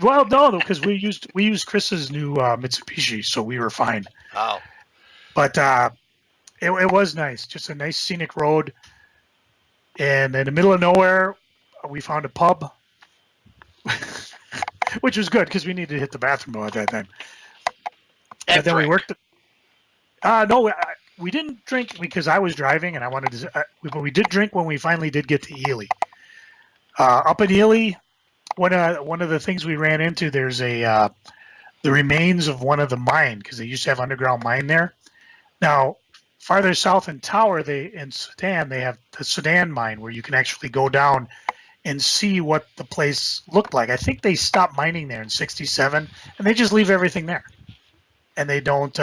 Well, no, because we used Chris's new Mitsubishi, so we were fine. Oh. But it was nice, just a nice scenic road. And in the middle of nowhere, we found a pub, which was good because we needed to hit the bathroom at that time. And then we worked. No, we didn't drink because I was driving and I wanted to. But we did drink when we finally did get to Ely. Up in Ely, one of the things we ran into, there's the remains of one of the mine because they used to have underground mine there. Now, farther south in Tower, in Sudan, they have the Sudan mine where you can actually go down and see what the place looked like. I think they stopped mining there in '67, and they just leave everything there. And they don't.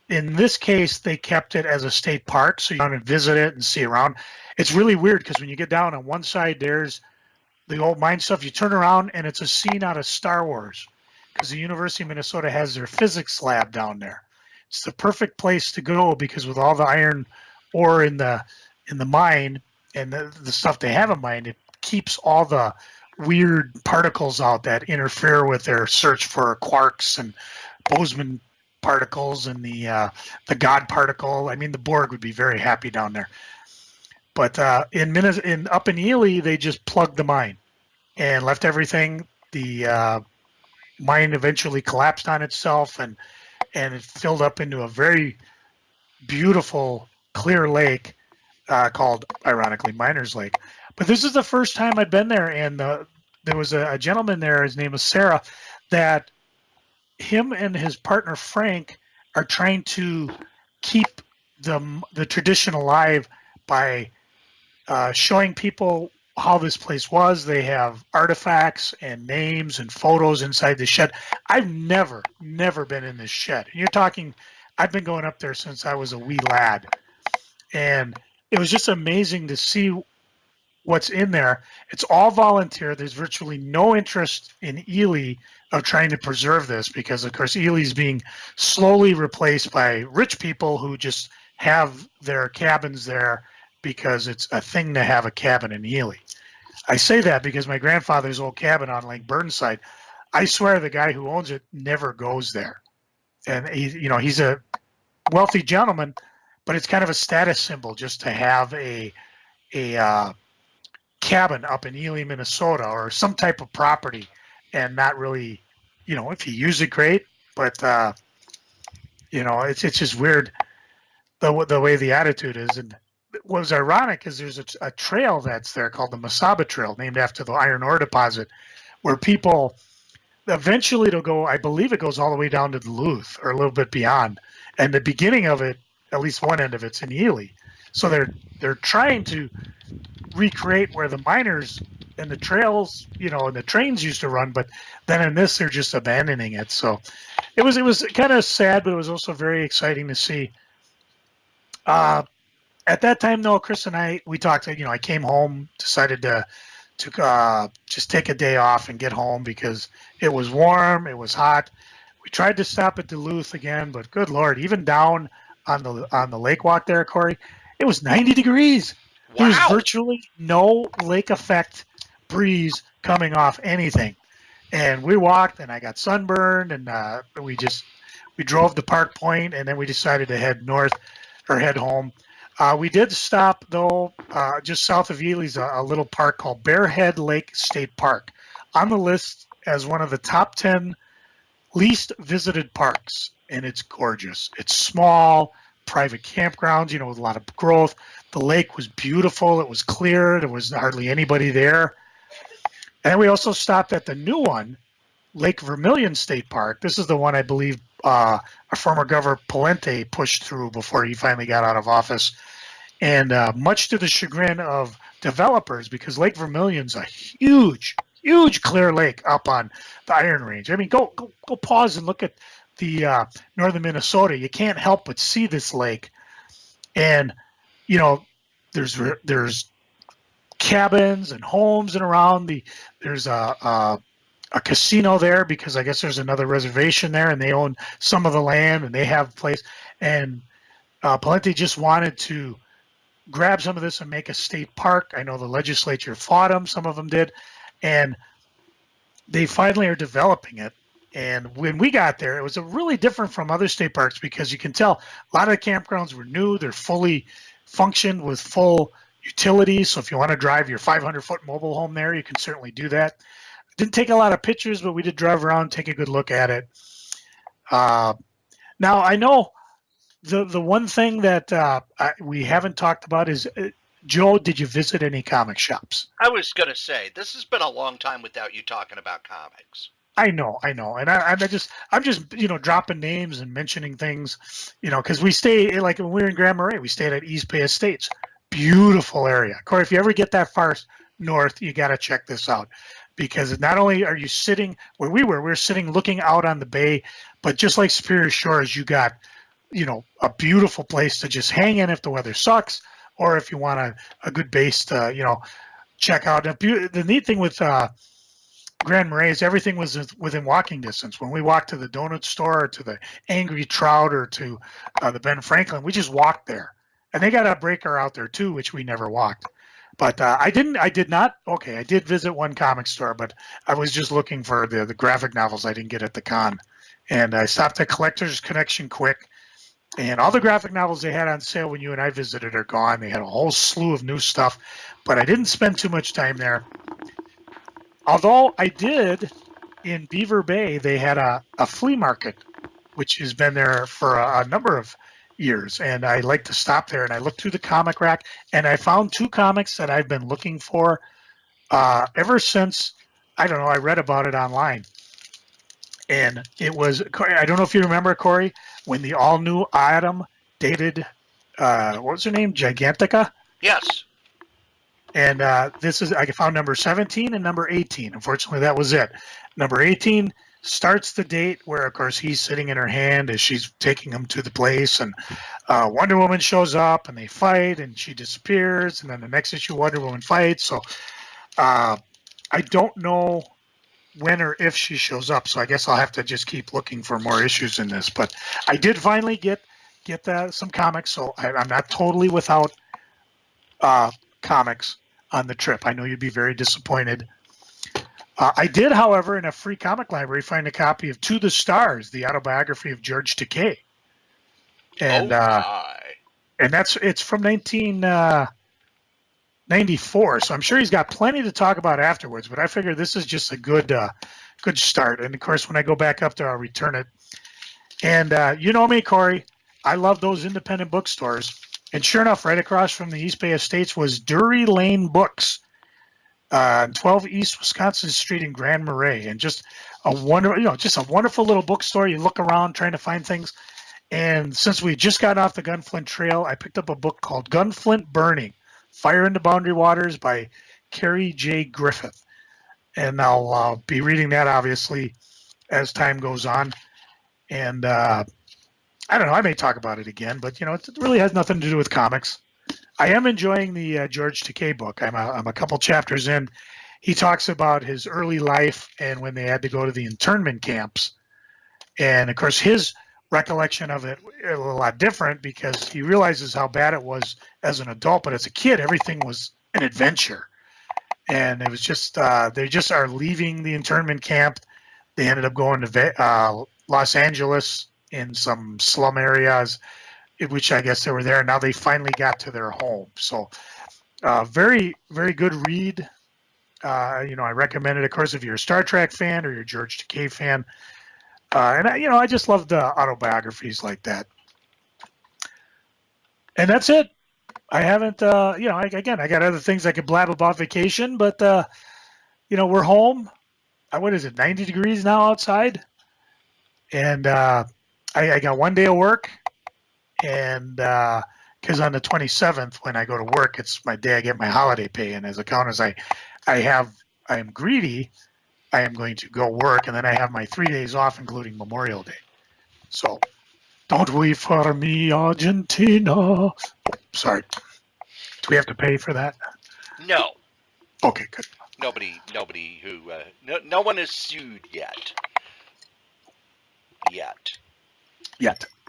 In this case, they kept it as a state park, so you can visit it and see around. It's really weird because when you get down on one side, there's the old mine stuff. You turn around, and it's a scene out of Star Wars because the University of Minnesota has their physics lab down there. It's the perfect place to go because with all the iron ore in the mine and the stuff they have in mind, it keeps all the weird particles out that interfere with their search for quarks and Boson particles and the God particle. I mean, the Borg would be very happy down there. But up in Ely, they just plugged the mine and left everything. The mine eventually collapsed on itself, and it filled up into a very beautiful, clear lake called, ironically, Miners Lake. But this is the first time I'd been there, and there was a gentleman there, his name was Sarah, that him and his partner Frank are trying to keep the tradition alive by showing people how this place was. They have artifacts and names and photos inside the shed. I've never been in this shed. You're talking, I've been going up there since I was a wee lad. And it was just amazing to see what's in there. It's all volunteer. There's virtually no interest in Ely of trying to preserve this because, of course, Ely's being slowly replaced by rich people who just have their cabins there because it's a thing to have a cabin in Ely. I say that because my grandfather's old cabin on Lake Burnside, I swear the guy who owns it never goes there. And he's a wealthy gentleman, but it's kind of a status symbol just to have a cabin up in Ely, Minnesota, or some type of property, and not really, if you use it, great, but it's just weird the way the attitude is. And what was ironic is there's a trail that's there called the Masaba Trail, named after the iron ore deposit, where people eventually it'll go. I believe it goes all the way down to Duluth or a little bit beyond, and the beginning of it, at least one end of it's in Ely. So they're trying to recreate where the miners and the trails, and the trains used to run, but then in this they're just abandoning it. So it was kind of sad, but it was also very exciting to see. At that time, though, Chris and we talked. I came home, decided to just take a day off and get home because it was warm, it was hot. We tried to stop at Duluth again, but good Lord, even down on the lake walk there, Cory, it was 90 degrees. Wow. There was virtually no lake effect breeze coming off anything. And we walked, and I got sunburned, and we drove to Park Point, and then we decided to head north or head home. We did stop, though, just south of Ely's, a little park called Bearhead Lake State Park, on the list as one of the top 10 least visited parks, and it's gorgeous. It's small, private campgrounds, with a lot of growth. The lake was beautiful. It was clear. There was hardly anybody there. And we also stopped at the new one, Lake Vermilion State Park. This is the one I believe our former Governor Palente pushed through before he finally got out of office. And much to the chagrin of developers, because Lake Vermilion's a huge clear lake up on the Iron Range. I mean, go pause and look at the northern Minnesota. You can't help but see this lake. And, there's cabins and homes and around there's a casino there because I guess there's another reservation there and they own some of the land and they have a place. And Palente just wanted to grab some of this and make a state park. I know the legislature fought him. Some of them did. And they finally are developing it. And when we got there, it was really different from other state parks because you can tell a lot of the campgrounds were new. They're fully functioned with full utilities. So if you want to drive your 500-foot mobile home there, you can certainly do that. Didn't take a lot of pictures, but we did drive around, take a good look at it. Now, I know the one thing that we haven't talked about is, Joe, did you visit any comic shops? I was going to say, this has been a long time without you talking about comics. I know, and I'm just dropping names and mentioning things, because we stay like when we were in Grand Marais, we stayed at East Bay Estates, beautiful area. Corey, if you ever get that far north, you got to check this out, because not only are you sitting where we were sitting looking out on the bay, but just like Superior Shores, you got a beautiful place to just hang in if the weather sucks, or if you want a good base to check out. The neat thing with Grand Marais, everything was within walking distance. When we walked to the donut store, or to the Angry Trout, or to the Ben Franklin, we just walked there. And they got a breaker out there too, which we never walked. But I did not. Okay, I did visit one comic store, but I was just looking for the graphic novels I didn't get at the con. And I stopped at Collector's Connection quick. And all the graphic novels they had on sale when you and I visited are gone. They had a whole slew of new stuff, but I didn't spend too much time there. Although I did, in Beaver Bay, they had a flea market, which has been there for a number of years. And I like to stop there, and I looked through the comic rack, and I found 2 comics that I've been looking for ever since, I don't know, I read about it online. And it was, I don't know if you remember, Corey, when the all-new Atom dated, what was her name, Gigantica? Yes. And I found number 17 and number 18. Unfortunately, that was it. Number 18 starts the date where, of course, he's sitting in her hand as she's taking him to the place. And Wonder Woman shows up, and they fight, and she disappears. And then the next issue, Wonder Woman fights. So I don't know when or if she shows up. So I guess I'll have to just keep looking for more issues in this. But I did finally get some comics. So I'm not totally without comics on the trip. I know you'd be very disappointed. I did, however, in a free comic library, find a copy of To the Stars, the autobiography of George Takei. And and it's from 1994, so I'm sure he's got plenty to talk about afterwards. But I figure this is just a good start. And of course, when I go back up there, I'll return it. And you know me, Corey, I love those independent bookstores. And sure enough, right across from the East Bay Estates was Drury Lane Books, 12 East Wisconsin Street in Grand Marais, and just a wonderful little bookstore. You look around trying to find things. And since we just got off the Gunflint Trail, I picked up a book called Gunflint Burning: Fire into Boundary Waters by Carrie J. Griffith. And I'll be reading that, obviously, as time goes on. And I don't know, I may talk about it again, but, it really has nothing to do with comics. I am enjoying the George Takei book. I'm a couple chapters in. He talks about his early life and when they had to go to the internment camps. And, of course, his recollection of it is a lot different because he realizes how bad it was as an adult, but as a kid, everything was an adventure. And it was just, they just are leaving the internment camp. They ended up going to Los Angeles in some slum areas, which I guess they were there. Now they finally got to their home. So very, very good read. I recommend it, of course, if you're a Star Trek fan or you're a George Takei fan. And I just love the autobiographies like that. And that's it. I haven't, again, I got other things I could blab about vacation, but, we're home. What is it, 90 degrees now outside? And I got one day of work. And because on the 27th, when I go to work, it's my day I get my holiday pay. And as account as I am greedy, I am going to go work. And then I have my 3 days off, including Memorial Day. So don't wait for me, Argentina. Oh, sorry. Do we have to pay for that? No. Okay, good. Nobody who, no one is sued yet. Yet.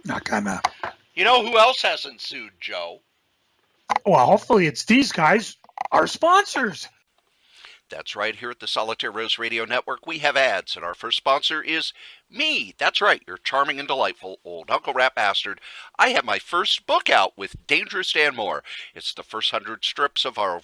Not gonna. You know who else hasn't sued, Joe? Well, hopefully it's these guys, our sponsors. That's right. Here at the Solitaire Rose Radio Network, we have ads, and our first sponsor is me. That's right. You're charming and delightful old Uncle Rat Bastard. I have my first book out with Dangerous Dan Moore. It's the first 100 strips of our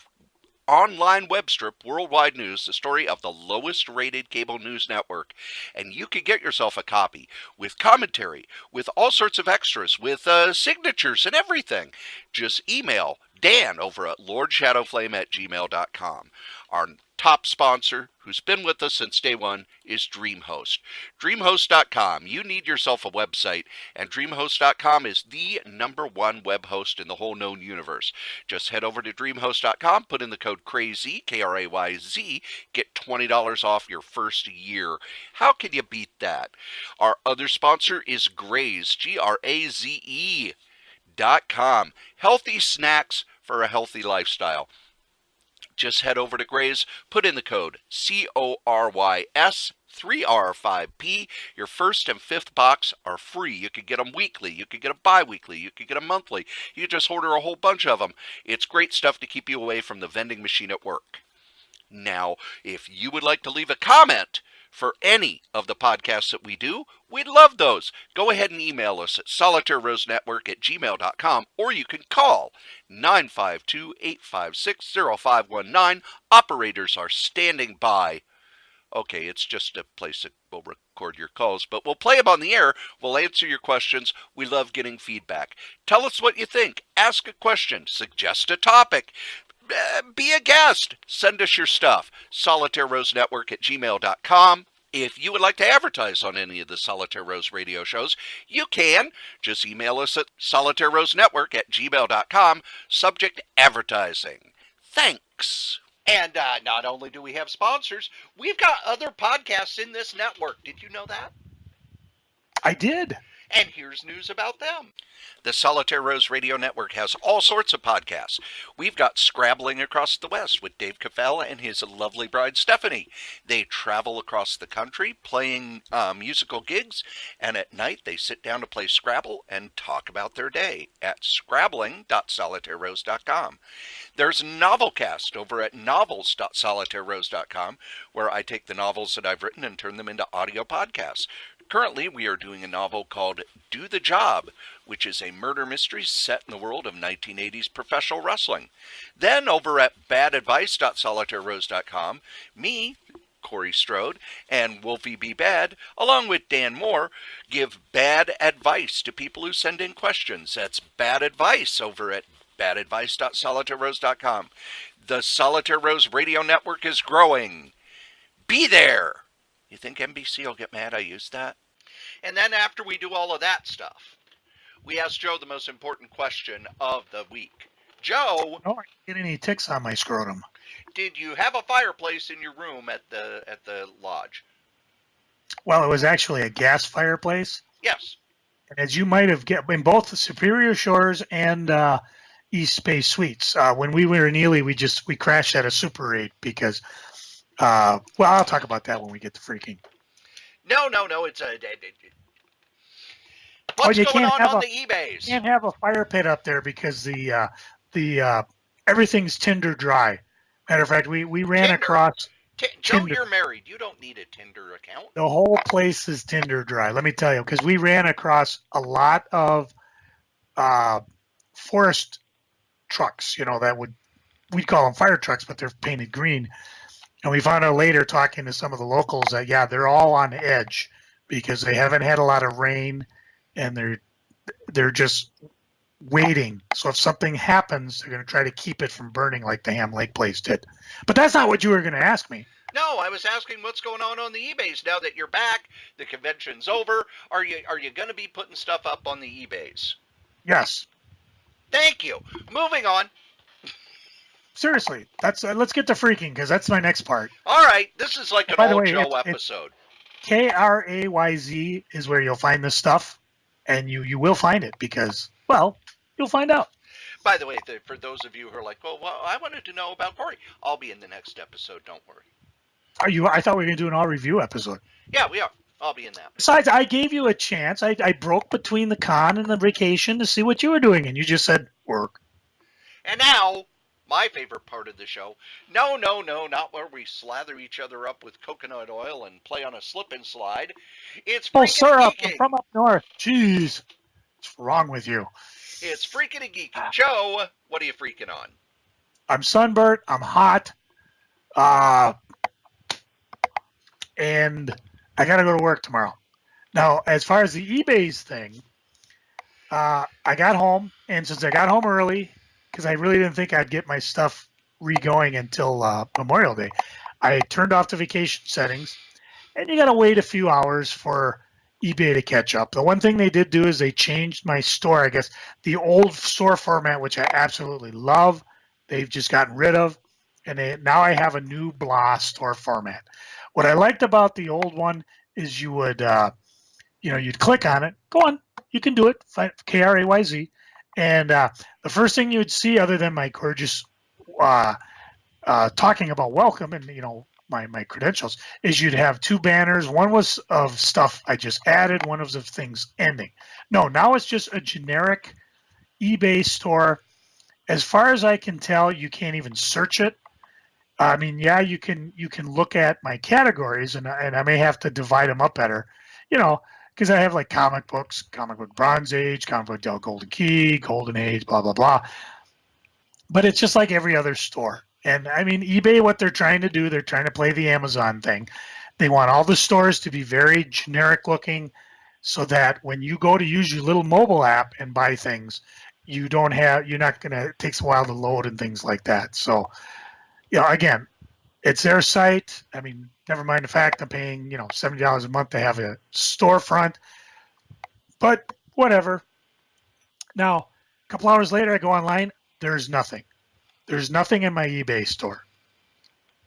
online web strip, Worldwide News, the story of the lowest rated cable news network. And you can get yourself a copy with commentary, with all sorts of extras, with signatures and everything. Just email Dan over at lordshadowflame@gmail.com. Our top sponsor, who's been with us since day one, is DreamHost. DreamHost.com. You need yourself a website, and DreamHost.com is the #1 web host in the whole known universe. Just head over to DreamHost.com, put in the code KRAYZ, KRAYZ, get $20 off your first year. How can you beat that? Our other sponsor is Graze, GRAZE.com. Healthy snacks for a healthy lifestyle. Just head over to Graze, put in the code CORYS3R5P. Your first and fifth box are free. You could get them weekly. You could get them bi-weekly. You could get them monthly. You just order a whole bunch of them. It's great stuff to keep you away from the vending machine at work. Now, if you would like to leave a comment for any of the podcasts that we do, we'd love those. Go ahead and email us at solitairerosenetwork@gmail.com, or you can call 952-856-0519. Operators are standing by. Okay, it's just a place that we'll record your calls, but we'll play them on the air. We'll answer your questions. We love getting feedback. Tell us what you think. Ask a question. Suggest a topic. Be a guest. Send us your stuff. SolitaireRoseNetwork@gmail.com. If you would like to advertise on any of the Solitaire Rose radio shows, you can. Just email us at SolitaireRoseNetwork@gmail.com. Subject advertising. Thanks. And not only do we have sponsors, we've got other podcasts in this network. Did you know that? I did. And here's news about them. The Solitaire Rose Radio Network has all sorts of podcasts. We've got Scrabbling Across the West with Dave Caffell and his lovely bride, Stephanie. They travel across the country playing musical gigs, and at night they sit down to play Scrabble and talk about their day at scrabbling.solitairerose.com. There's Novelcast over at novels.solitairerose.com, where I take the novels that I've written and turn them into audio podcasts. Currently, we are doing a novel called Do the Job, which is a murder mystery set in the world of 1980s professional wrestling. Then, over at badadvice.solitairerose.com, me, Cory Strode, and Wolfie B. Bad, along with Dan Moore, give bad advice to people who send in questions. That's bad advice over at badadvice.solitairerose.com. The Solitaire Rose Radio Network is growing. Be there! You think NBC will get mad I used that? And then after we do all of that stuff, we ask Joe the most important question of the week. Joe, Oh, I didn't get any ticks on my scrotum. did you have a fireplace in your room at the lodge? Well, it was actually a gas fireplace. Yes. And as you might have get in both the Superior Shores and East Space Suites, when we were in Ely, we crashed at a Super 8 because, well, I'll talk about that when we get to freaking. No, it's a... What's going on the eBays? You can't have a fire pit up there because the everything's Tinder dry. Matter of fact, we ran Tinder? across... Joe, Tinder. you're married. You don't need a Tinder account. The whole place is Tinder dry. Let me tell you, because we ran across a lot of forest trucks, we'd call them fire trucks, but they're painted green. And we found out later, talking to some of the locals, that, yeah, they're all on edge because they haven't had a lot of rain, and they're just waiting. So if something happens, they're going to try to keep it from burning like the Ham Lake place did. But that's not what you were going to ask me. No, I was asking what's going on the eBays now that you're back. The convention's over. Are you going to be putting stuff up on the eBays? Yes. Thank you. Moving on. Seriously, that's let's get to freaking, because that's my next part. All right, this is like an By the old way, Joe it's episode. KRAYZ is where you'll find this stuff, and you will find it because, well, you'll find out. By the way, for those of you who are like, well, I wanted to know about Cory, I'll be in the next episode. Don't worry. Are you? I thought we were going to do an all-review episode. Yeah, we are. I'll be in that. Besides, I gave you a chance. I broke between the con and the vacation to see what you were doing, and you just said work. And now, my favorite part of the show. No, not where we slather each other up with coconut oil and play on a slip and slide. It's Oh, freaking syrup geeking. from up north. Jeez, what's wrong with you? It's freaking and geeking. Joe, what are you freaking on? I'm sunburnt. I'm hot. And I got to go to work tomorrow. Now, as far as the eBay's thing, I got home, and since I got home early, because I really didn't think I'd get my stuff re-going until Memorial Day. I turned off the vacation settings, and you got to wait a few hours for eBay to catch up. The one thing they did do is they changed my store. I guess the old store format, which I absolutely love, they've just gotten rid of, and now I have a new blah store format. What I liked about the old one is you would, you'd click on it, go on, you can do it, Krayz, and the first thing you would see, other than my gorgeous talking about welcome and my credentials, is you'd have two banners. One was of stuff I just added, one was of things ending. No, now it's just a generic eBay store. As far as I can tell, you can't even search it. I mean, yeah, you can look at my categories, and I may have to divide them up better, because I have like comic books, comic book Bronze Age, comic book Del Golden Key, Golden Age, blah blah blah. But it's just like every other store. And I mean, eBay, what they're trying to do, they're trying to play the Amazon thing. They want all the stores to be very generic looking, so that when you go to use your little mobile app and buy things, you're not going to, it takes a while to load and things like that. So, again, it's their site. I mean, never mind the fact I'm paying, $70 a month to have a storefront, but whatever. Now, a couple hours later, I go online. There's nothing. There's nothing in my eBay store.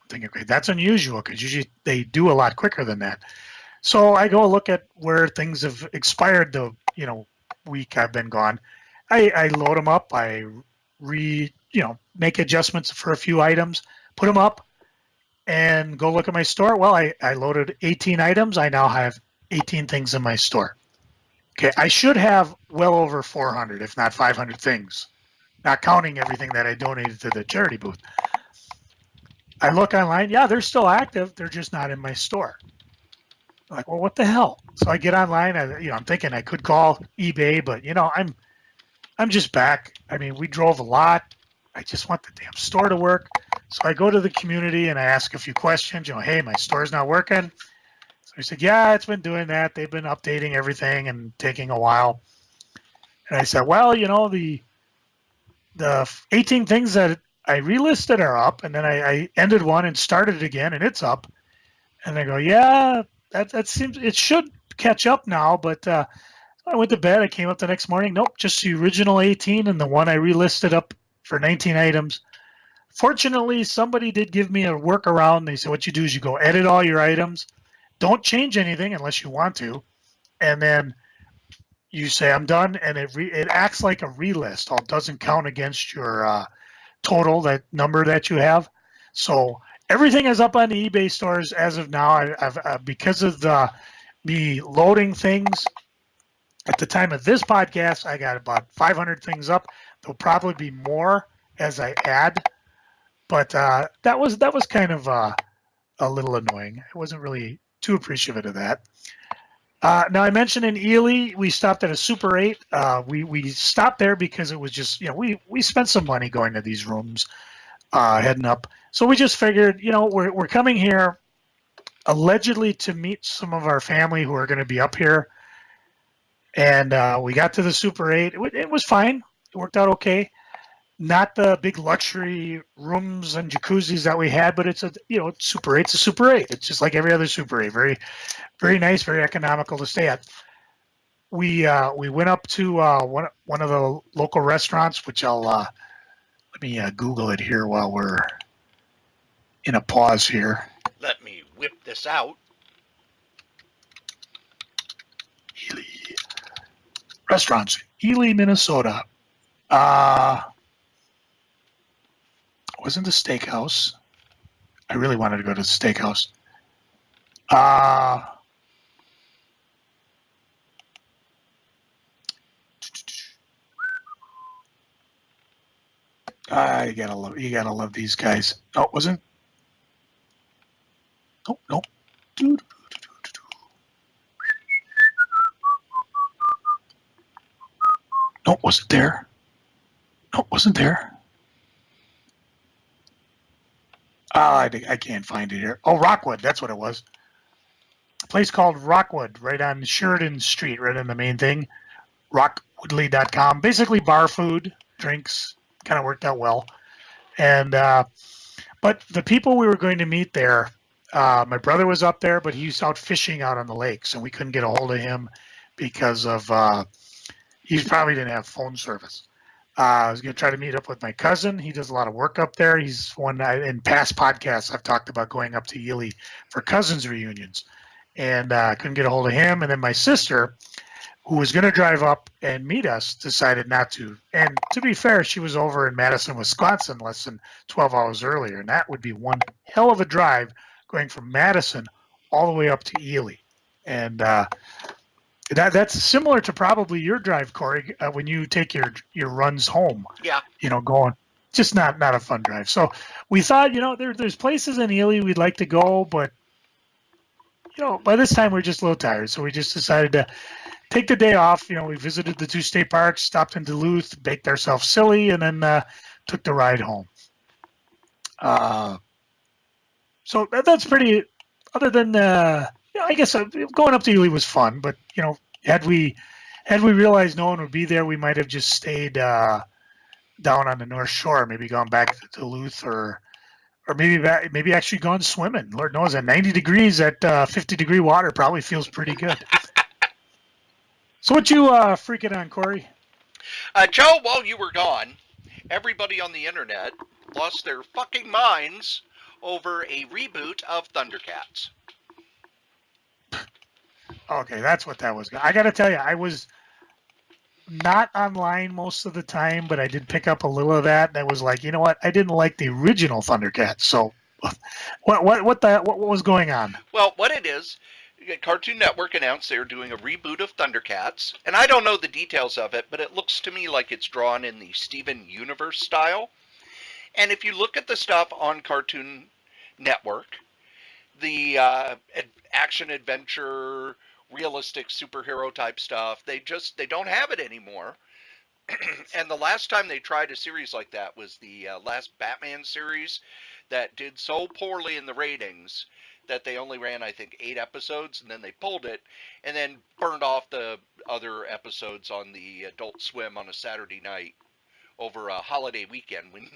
I'm thinking, okay, that's unusual because usually they do a lot quicker than that. So I go look at where things have expired the week I've been gone. I load them up. I make adjustments for a few items, put them up, and go look at my store. Well, I loaded 18 items. I now have 18 things in my store. Okay, I should have well over 400, if not 500 things, not counting everything that I donated to the charity booth. I look online. Yeah, they're still active. They're just not in my store. I'm like, well, what the hell? So I get online. I'm thinking I could call eBay, but I'm just back. I mean, we drove a lot. I just want the damn store to work. So I go to the community and I ask a few questions. Hey, my store's not working. So he said, yeah, it's been doing that. They've been updating everything and taking a while. And I said, well, the 18 things that I relisted are up, and then I ended one and started it again, and it's up. And they go, yeah, that seems it should catch up now, but I went to bed. I came up the next morning. Nope, just the original 18 and the one I relisted up for 19 items. Fortunately, somebody did give me a workaround. They said, what you do is you go edit all your items. Don't change anything unless you want to. And then you say, I'm done. And it acts like a relist. It doesn't count against your total, that number that you have. So everything is up on the eBay stores as of now. I've because of me loading things. At the time of this podcast, I got about 500 things up. There'll probably be more as I add. But that was kind of a little annoying. I wasn't really too appreciative of that. Now, I mentioned in Ely, we stopped at a Super 8. We stopped there because it was just, we spent some money going to these rooms, heading up. So we just figured, we're coming here allegedly to meet some of our family who are going to be up here. And we got to the Super 8. It was fine. It worked out okay. Not the big luxury rooms and jacuzzis that we had, but it's Super 8's a Super 8. It's just like every other Super 8. Very, very nice, very economical to stay at. We went up to one of the local restaurants, which I'll let me Google it here while we're in a pause here. Let me whip this out. Ely restaurants, Ely, Minnesota. Wasn't the steakhouse. I really wanted to go to the steakhouse. You gotta love these guys. Oh, wasn't? Nope. Nope, wasn't there. Nope, wasn't there. I can't find it here. Oh, Rockwood, that's what it was. A place called Rockwood, right on Sheridan Street, right on the main thing. Rockwoodly.com. Basically bar food, drinks, kind of worked out well. And but the people we were going to meet there, my brother was up there, but he was out fishing out on the lakes, and we couldn't get a hold of him because of he probably didn't have phone service. I was going to try to meet up with my cousin. He does a lot of work up there. He's one in past podcasts I've talked about going up to Ely for cousins reunions, and couldn't get a hold of him. And then my sister, who was going to drive up and meet us, decided not to. And to be fair, she was over in Madison, Wisconsin, less than 12 hours earlier, and that would be one hell of a drive going from Madison all the way up to Ely. And that's similar to probably your drive, Cory, when you take your runs home. Yeah. Going just not a fun drive. So we thought, there's places in Ely we'd like to go, but by this time we're just a little tired, so we just decided to take the day off. We visited the 2 state parks, stopped in Duluth, baked ourselves silly, and then took the ride home. So that's pretty. Other than I guess going up to Ely was fun, but had we realized no one would be there, we might have just stayed down on the North Shore, maybe gone back to Duluth, or maybe actually gone swimming. Lord knows, at 90 degrees at 50-degree water probably feels pretty good. So what you freaking on, Cory? Joe, while you were gone, everybody on the internet lost their fucking minds over a reboot of Thundercats. Okay, that's what that was. I got to tell you, I was not online most of the time, but I did pick up a little of that. And I was like, you know what? I didn't like the original Thundercats. So, what was going on? Well, what it is, Cartoon Network announced they were doing a reboot of Thundercats, and I don't know the details of it, but it looks to me like it's drawn in the Steven Universe style. And if you look at the stuff on Cartoon Network, the action adventure, realistic superhero type stuff, they don't have it anymore. And the last time they tried a series like that was the last Batman series that did so poorly in the ratings that they only ran, I think, 8 episodes, and then they pulled it, and then burned off the other episodes on the Adult Swim on a Saturday night over a holiday weekend. When,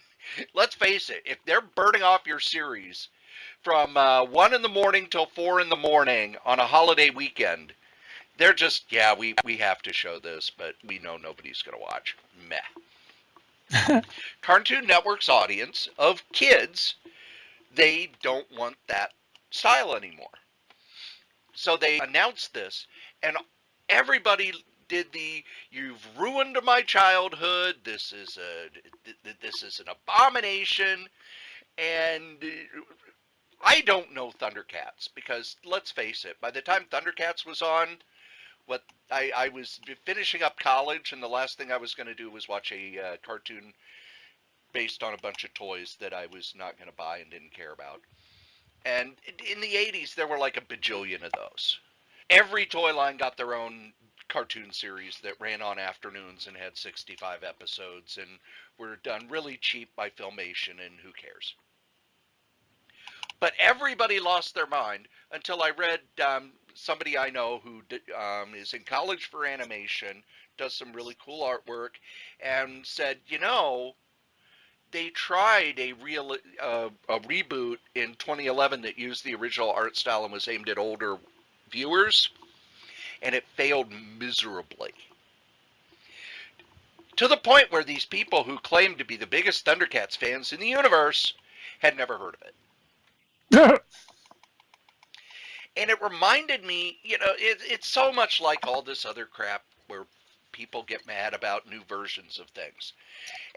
let's face it, if they're burning off your series from 1 in the morning till 4 in the morning on a holiday weekend, they're just, we have to show this, but we know nobody's going to watch. Meh. Cartoon Network's audience of kids, they don't want that style anymore. So they announced this, and everybody did you've ruined my childhood, this is an abomination, and I don't know Thundercats, because let's face it, by the time Thundercats was on, I was finishing up college, and the last thing I was going to do was watch a cartoon based on a bunch of toys that I was not going to buy and didn't care about. And in the 80s, there were like a bajillion of those. Every toy line got their own cartoon series that ran on afternoons and had 65 episodes and were done really cheap by Filmation, and who cares? But everybody lost their mind until I read somebody I know who is in college for animation, does some really cool artwork, and said, they tried a reboot in 2011 that used the original art style and was aimed at older viewers, and it failed miserably. To the point where these people who claimed to be the biggest Thundercats fans in the universe had never heard of it. And it reminded me, it's so much like all this other crap where people get mad about new versions of things.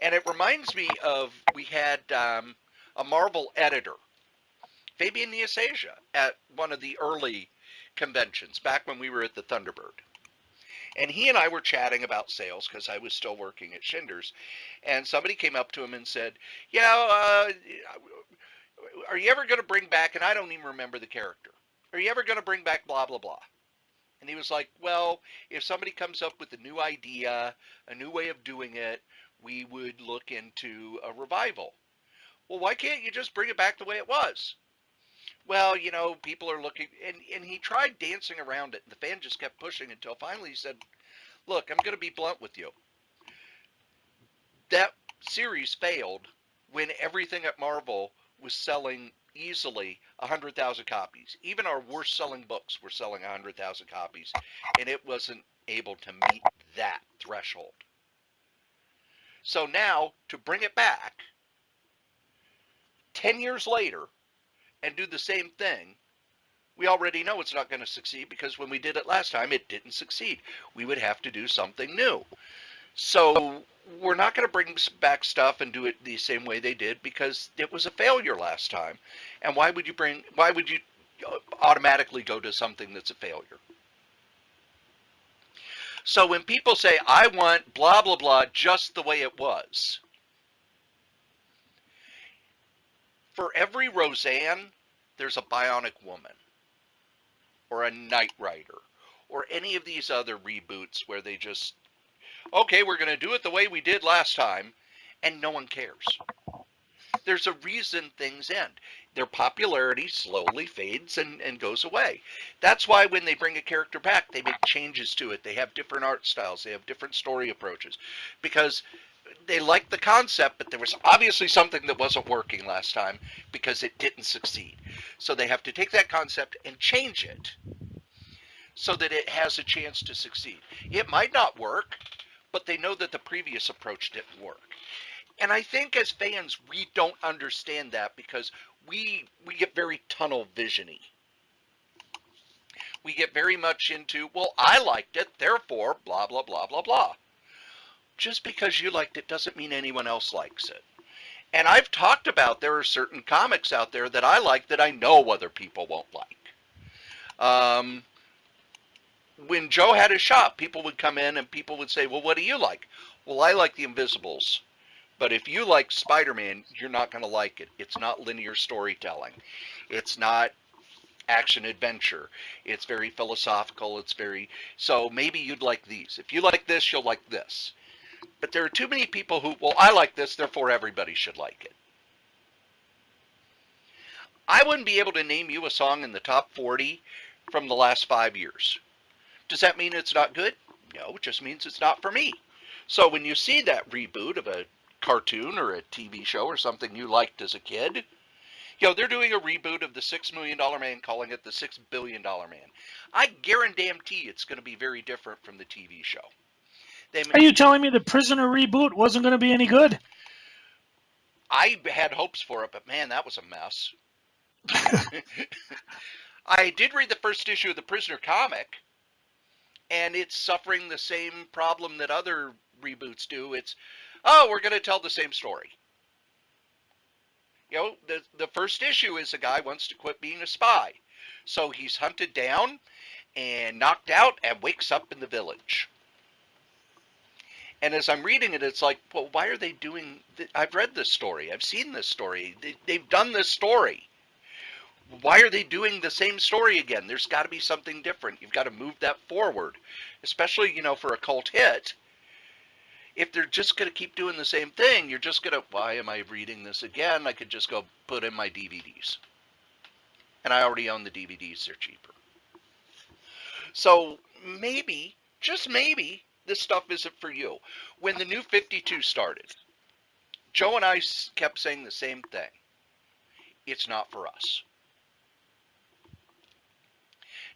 And it reminds me of, we had a Marvel editor, Fabian Niaseja, at one of the early conventions, back when we were at the Thunderbird. And he and I were chatting about sales, because I was still working at Schindler's, and somebody came up to him and said, are you ever going to bring back, and I don't even remember the character, are you ever going to bring back blah, blah, blah? And he was like, well, if somebody comes up with a new idea, a new way of doing it, we would look into a revival. Well, why can't you just bring it back the way it was? Well, people are looking, and he tried dancing around it, and the fan just kept pushing until finally he said, look, I'm going to be blunt with you. That series failed when everything at Marvel was selling easily 100,000 copies. Even our worst selling books were selling 100,000 copies, and it wasn't able to meet that threshold. So now, to bring it back 10 years later and do the same thing, we already know it's not going to succeed, because when we did it last time, it didn't succeed. We would have to do something new. So we're not going to bring back stuff and do it the same way they did, because it was a failure last time. And why would you automatically go to something that's a failure? So when people say, I want blah, blah, blah just the way it was, for every Roseanne, there's a Bionic Woman, or a Knight Rider, or any of these other reboots where they just, okay, we're going to do it the way we did last time, and no one cares. There's a reason things end. Their popularity slowly fades and goes away. That's why when they bring a character back, they make changes to it. They have different art styles. They have different story approaches. Because they like the concept, but there was obviously something that wasn't working last time because it didn't succeed. So they have to take that concept and change it so that it has a chance to succeed. It might not work, but they know that the previous approach didn't work. And I think as fans, we don't understand that, because we get very tunnel vision-y. We get very much into, well, I liked it, therefore, blah, blah, blah, blah, blah. Just because you liked it doesn't mean anyone else likes it. And I've talked about there are certain comics out there that I like that I know other people won't like. When Joe had his shop, people would come in and people would say, well, what do you like? Well, I like the Invisibles. But if you like Spider-Man, you're not going to like it. It's not linear storytelling. It's not action-adventure. It's very philosophical. So maybe you'd like these. If you like this, you'll like this. But there are too many people who, well, I like this, therefore everybody should like it. I wouldn't be able to name you a song in the top 40 from the last 5 years. Does that mean it's not good? No, it just means it's not for me. So when you see that reboot of a cartoon or a TV show or something you liked as a kid, they're doing a reboot of the $6 Million Man, calling it the $6 Billion Man. I guarantee it's going to be very different from the TV show. Are you telling me the Prisoner reboot wasn't going to be any good? I had hopes for it, but man, that was a mess. I did read the first issue of the Prisoner comic, and it's suffering the same problem that other reboots do. It's, we're going to tell the same story. The first issue is a guy wants to quit being a spy. So he's hunted down and knocked out and wakes up in the village. And as I'm reading it, it's like, well, why are they doing I've read this story. I've seen this story. They've done this story. Why are they doing the same story again? There's got to be something different. You've got to move that forward, especially, for a cult hit. If they're just going to keep doing the same thing, you're just going to, why am I reading this again? I could just go put in my DVDs. And I already own the DVDs. They're cheaper. So maybe, just maybe, this stuff isn't for you. When the New 52 started, Joe and I kept saying the same thing. It's not for us.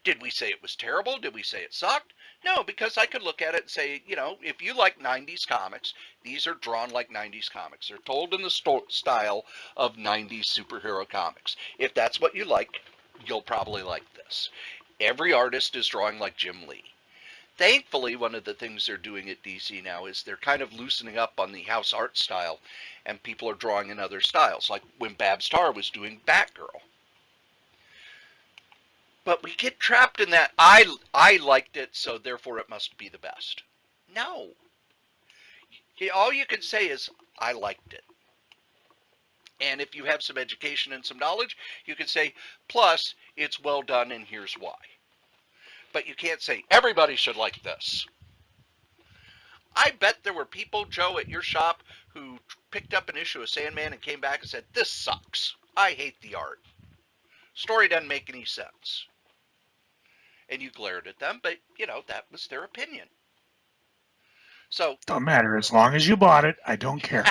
Did we say it was terrible? Did we say it sucked? No, because I could look at it and say, if you like 90s comics, these are drawn like 90s comics. They're told in the style of 90s superhero comics. If that's what you like, you'll probably like this. Every artist is drawing like Jim Lee. Thankfully, one of the things they're doing at DC now is they're kind of loosening up on the house art style, and people are drawing in other styles, like when Babs Tarr was doing Batgirl. But we get trapped in that, I liked it, so therefore it must be the best. No. All you can say is, I liked it. And if you have some education and some knowledge, you can say, plus, it's well done and here's why. But you can't say, everybody should like this. I bet there were people, Joe, at your shop who picked up an issue of Sandman and came back and said, this sucks. I hate the art. Story doesn't make any sense. And you glared at them, but, that was their opinion. So don't matter. As long as you bought it, I don't care.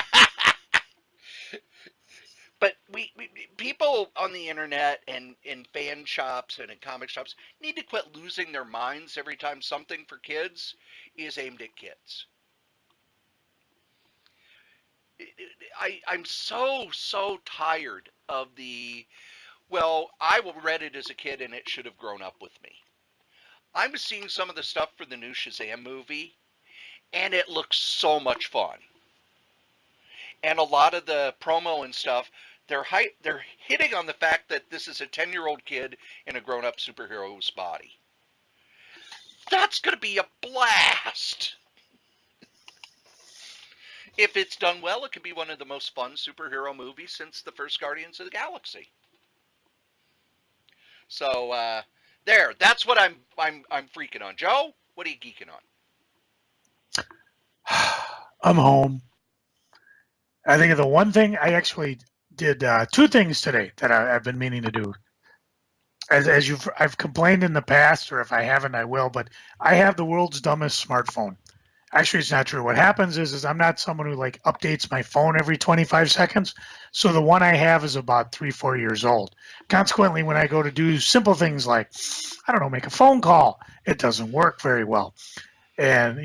people on the internet and in fan shops and in comic shops need to quit losing their minds every time something for kids is aimed at kids. I'm so tired of the, well, I read it as a kid and it should have grown up with me. I'm seeing some of the stuff for the new Shazam movie, and it looks so much fun. And a lot of the promo and stuff, they're hitting on the fact that this is a 10-year-old kid in a grown-up superhero's body. That's going to be a blast! If it's done well, it could be one of the most fun superhero movies since the first Guardians of the Galaxy. So, that's what I'm freaking on. Joe, what are you geeking on? I'm home. I think of the one thing I actually did, two things today that I've been meaning to do. As I've complained in the past, or if I haven't, I will. But I have the world's dumbest smartphone. Actually, it's not true. What happens is I'm not someone who like updates my phone every 25 seconds. So the one I have is about 3-4 years old. Consequently, when I go to do simple things like, I don't know, make a phone call, it doesn't work very well. And,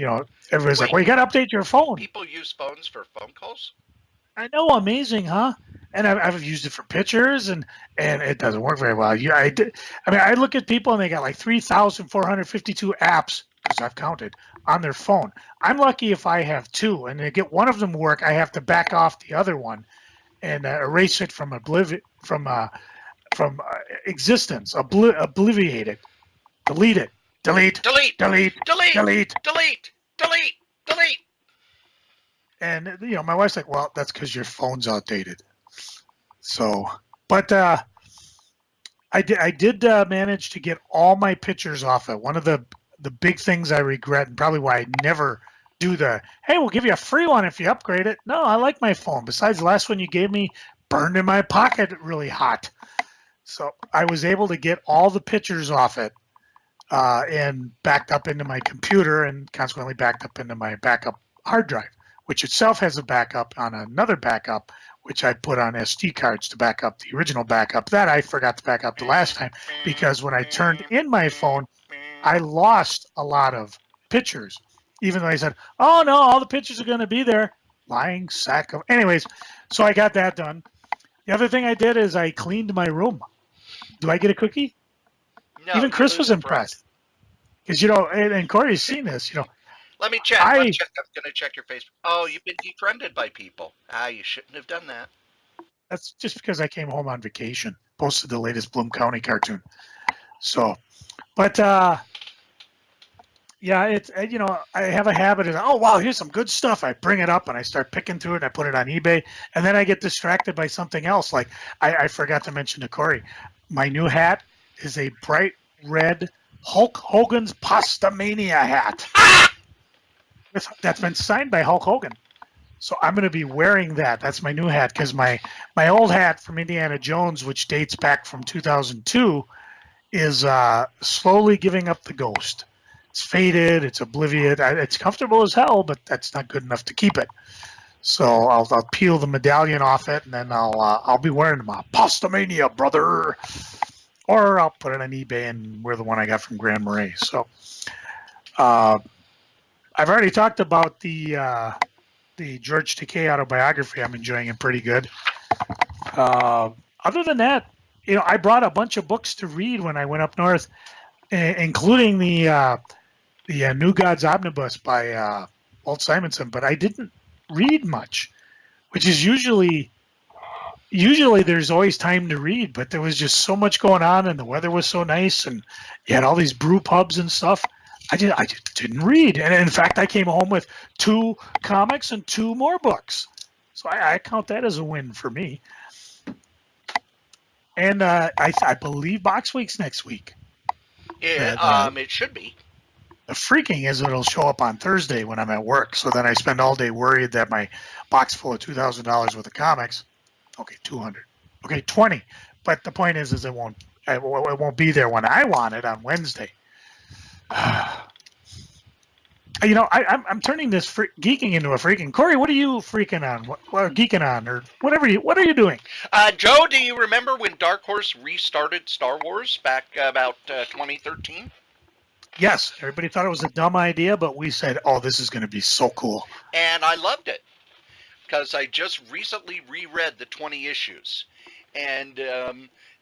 everybody's like, well, you got to update your phone. People use phones for phone calls? I know, amazing, huh? And I've used it for pictures, and it doesn't work very well. I look at people, and they got like 3,452 apps, because I've counted, on their phone. I'm lucky if I have two, and to get one of them to work, I have to back off the other one and erase it from existence, obliviate it, delete it, delete. And my wife's like, well, that's because your phone's outdated. So, but I did manage to get all my pictures off it. One of the big things I regret, and probably why I never do hey, we'll give you a free one if you upgrade it. No, I like my phone. Besides, the last one you gave me burned in my pocket really hot. So I was able to get all the pictures off it and backed up into my computer, and consequently backed up into my backup hard drive, which itself has a backup on another backup, which I put on SD cards to back up the original backup. That I forgot to back up the last time, because when I turned in my phone, I lost a lot of pictures, even though I said, oh, no, all the pictures are going to be there. Lying sack of... Anyways, so I got that done. The other thing I did is I cleaned my room. Do I get a cookie? No. Even Chris was impressed. Because, and Corey's seen this, Let me check. I'm going to check your Facebook. Oh, you've been defriended by people. You shouldn't have done that. That's just because I came home on vacation. Posted the latest Bloom County cartoon. So, but, yeah, it's, I have a habit of, oh, wow, here's some good stuff. I bring it up and I start picking through it and I put it on eBay. And then I get distracted by something else. Like, I forgot to mention to Corey, my new hat is a bright red Hulk Hogan's Pastamania hat. That's been signed by Hulk Hogan. So I'm going to be wearing that. That's my new hat, because my old hat from Indiana Jones, which dates back from 2002, is slowly giving up the ghost. It's faded. It's oblivious. It's comfortable as hell, but that's not good enough to keep it. So I'll peel the medallion off it, and then I'll be wearing my Pastamania, brother. Or I'll put it on eBay and wear the one I got from Grand Marais. So I've already talked about the George Takei autobiography. I'm enjoying it pretty good. Other than that, I brought a bunch of books to read when I went up north, including the New Gods Omnibus by Walt Simonson, but I didn't read much, which is usually there's always time to read, but there was just so much going on, and the weather was so nice, and you had all these brew pubs and stuff. I just didn't read, and in fact, I came home with 2 comics and 2 more books, so I count that as a win for me. And I believe Box Week's next week. Yeah, it should be. The freaking is it'll show up on Thursday when I'm at work, so then I spend all day worried that my box full of $2,000 worth of comics. Okay, 200. Okay, 20. But the point is it won't be there when I want it on Wednesday. I'm turning this geeking into a freaking. Cory, what are you freaking on? What geeking on, or whatever? What are you doing? Joe, do you remember when Dark Horse restarted Star Wars back about 2013? Yes, everybody thought it was a dumb idea, but we said, "Oh, this is going to be so cool." And I loved it because I just recently reread the 20 issues. And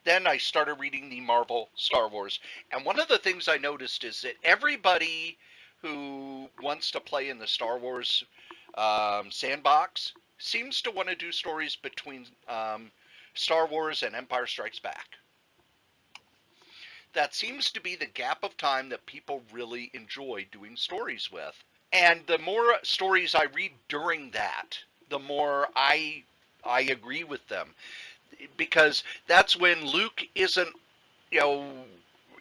then I started reading the Marvel Star Wars. And one of the things I noticed is that everybody who wants to play in the Star Wars sandbox seems to want to do stories between Star Wars and Empire Strikes Back. That seems to be the gap of time that people really enjoy doing stories with. And the more stories I read during that, the more I agree with them, because that's when Luke isn't, you know,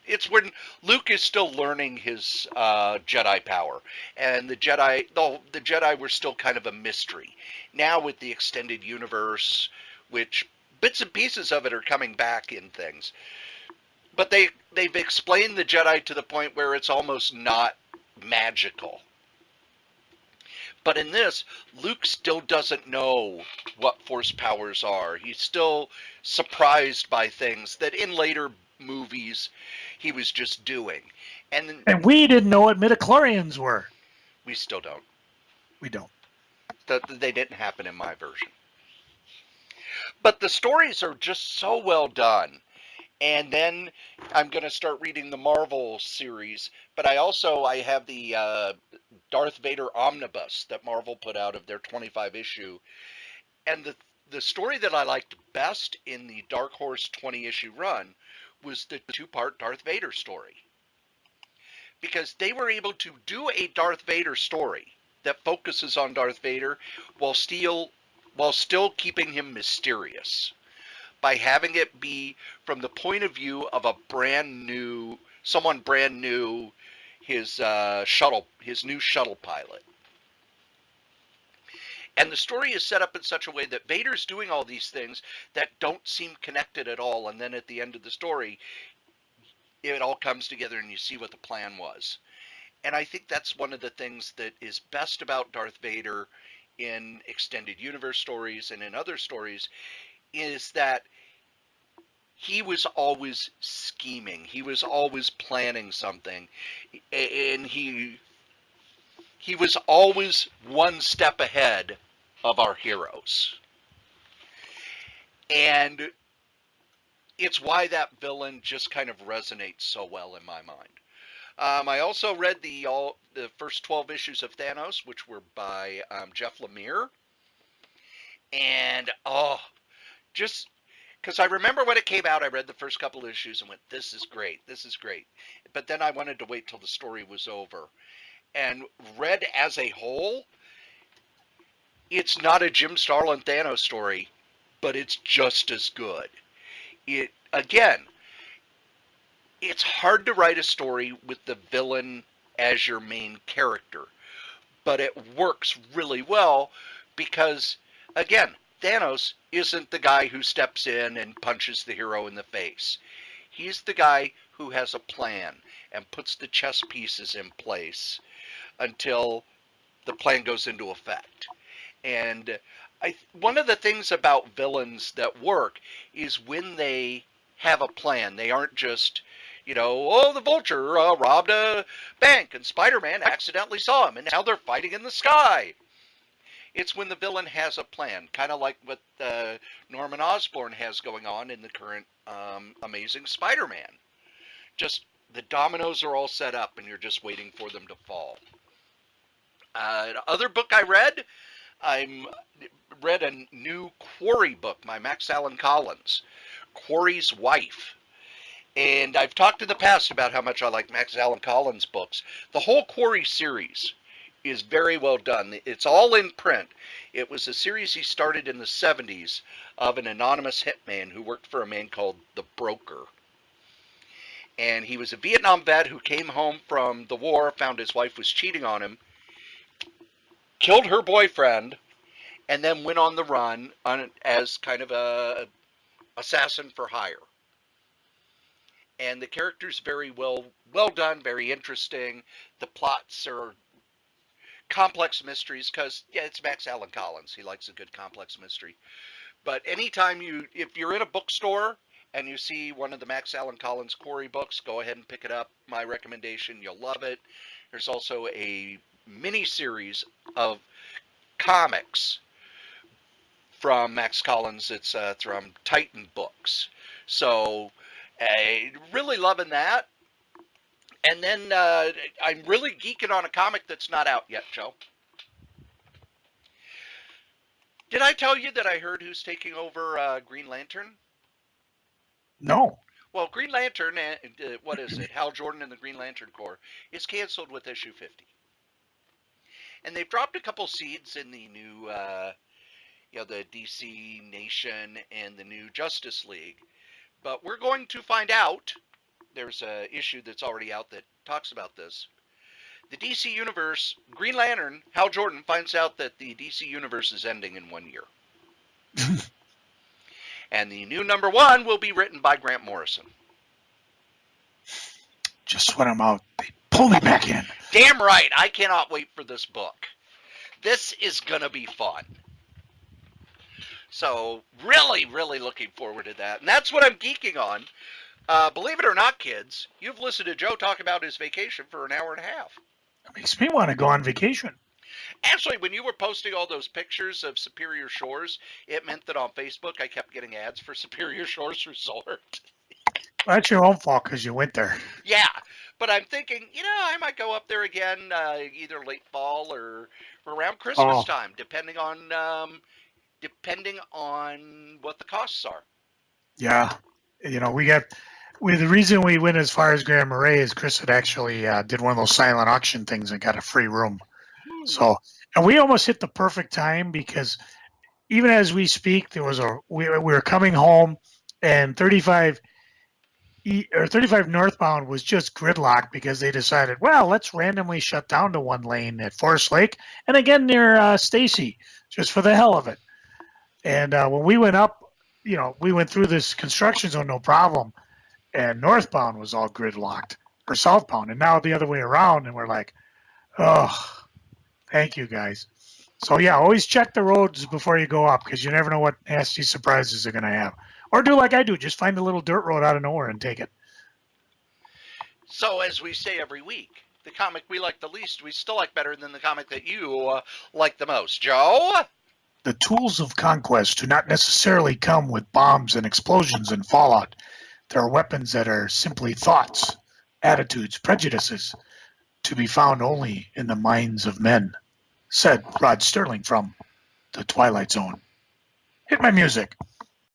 it's when Luke is still learning his Jedi power, and the Jedi were still kind of a mystery. Now with the extended universe, which bits and pieces of it are coming back in things, but they've explained the Jedi to the point where it's almost not magical. But in this, Luke still doesn't know what Force powers are. He's still surprised by things that in later movies he was just doing. And we didn't know what midichlorians were. We still don't. We don't. They didn't happen in my version. But the stories are just so well done. And then I'm going to start reading the Marvel series. But I have the Darth Vader omnibus that Marvel put out of their 25 issue. And the story that I liked best in the Dark Horse 20 issue run was the 2-part Darth Vader story. Because they were able to do a Darth Vader story that focuses on Darth Vader while still keeping him mysterious, by having it be from the point of view of someone brand new, his new shuttle pilot. And the story is set up in such a way that Vader's doing all these things that don't seem connected at all, and then at the end of the story, it all comes together and you see what the plan was. And I think that's one of the things that is best about Darth Vader in extended universe stories and in other stories, is that he was always scheming. He was always planning something. And he was always one step ahead of our heroes. And it's why that villain just kind of resonates so well in my mind. I also read the first 12 issues of Thanos, which were by Jeff Lemire. And, just because I remember when it came out, I read the first couple issues and went, this is great, this is great. But then I wanted to wait till the story was over. And read as a whole, it's not a Jim Starlin Thanos story, but it's just as good. Again, it's hard to write a story with the villain as your main character, but it works really well because, again, Thanos isn't the guy who steps in and punches the hero in the face. He's the guy who has a plan and puts the chess pieces in place until the plan goes into effect. And one of the things about villains that work is when they have a plan. They aren't just, the Vulture robbed a bank and Spider-Man accidentally saw him and now they're fighting in the sky. It's when the villain has a plan, kind of like what Norman Osborn has going on in the current Amazing Spider-Man. Just the dominoes are all set up and you're just waiting for them to fall. Other book I read a new Cory book by Max Allan Collins, Cory's Wife. And I've talked in the past about how much I like Max Allan Collins books. The whole Cory series is very well done. It's all in print. It was a series he started in the 70s of an anonymous hitman who worked for a man called the Broker. And he was a Vietnam vet who came home from the war, found his wife was cheating on him, killed her boyfriend, and then went on the run as kind of a assassin for hire. And the character's very well done, very interesting. The plots are complex mysteries, because, yeah, it's Max Allan Collins. He likes a good complex mystery. But anytime if you're in a bookstore and you see one of the Max Allan Collins Cory books, go ahead and pick it up. My recommendation, you'll love it. There's also a mini series of comics from Max Collins. It's from Titan Books. So, really loving that. And then I'm really geeking on a comic that's not out yet, Joe. Did I tell you that I heard who's taking over Green Lantern? No. Well, Green Lantern, what is it? Hal Jordan and the Green Lantern Corps is canceled with issue 50. And they've dropped a couple seeds in the new, the DC Nation and the new Justice League. But we're going to find out. There's an issue that's already out that talks about this. The DC Universe, Green Lantern, Hal Jordan finds out that the DC Universe is ending in 1 year. And the new #1 will be written by Grant Morrison. Just when I'm out, they pull me back in. Damn right. I cannot wait for this book. This is going to be fun. So, really, really looking forward to that. And that's what I'm geeking on. Believe it or not, kids, you've listened to Joe talk about his vacation for an hour and a half. It makes me want to go on vacation. Actually, when you were posting all those pictures of Superior Shores, it meant that on Facebook I kept getting ads for Superior Shores Resort. Well, that's your own fault because you went there. Yeah, but I'm thinking, I might go up there again either late fall or around Christmas time, depending on what the costs are. Yeah. The reason we went as far as Grand Marais is Chris had actually did one of those silent auction things and got a free room. So, and we almost hit the perfect time because even as we speak, we were coming home and 35 northbound was just gridlocked because they decided, well, let's randomly shut down to one lane at Forest Lake and again near Stacy, just for the hell of it. And when we went up, we went through this construction zone, no problem. And northbound was all gridlocked, or southbound, and now the other way around. And we're like, oh, thank you guys. So yeah, always check the roads before you go up because you never know what nasty surprises they're going to have. Or do like I do, just find a little dirt road out of nowhere and take it. So as we say every week, the comic we like the least, we still like better than the comic that you like the most. Joe? The tools of conquest do not necessarily come with bombs and explosions and fallout. There are weapons that are simply thoughts, attitudes, prejudices, to be found only in the minds of men, said Rod Sterling from The Twilight Zone. Hit my music.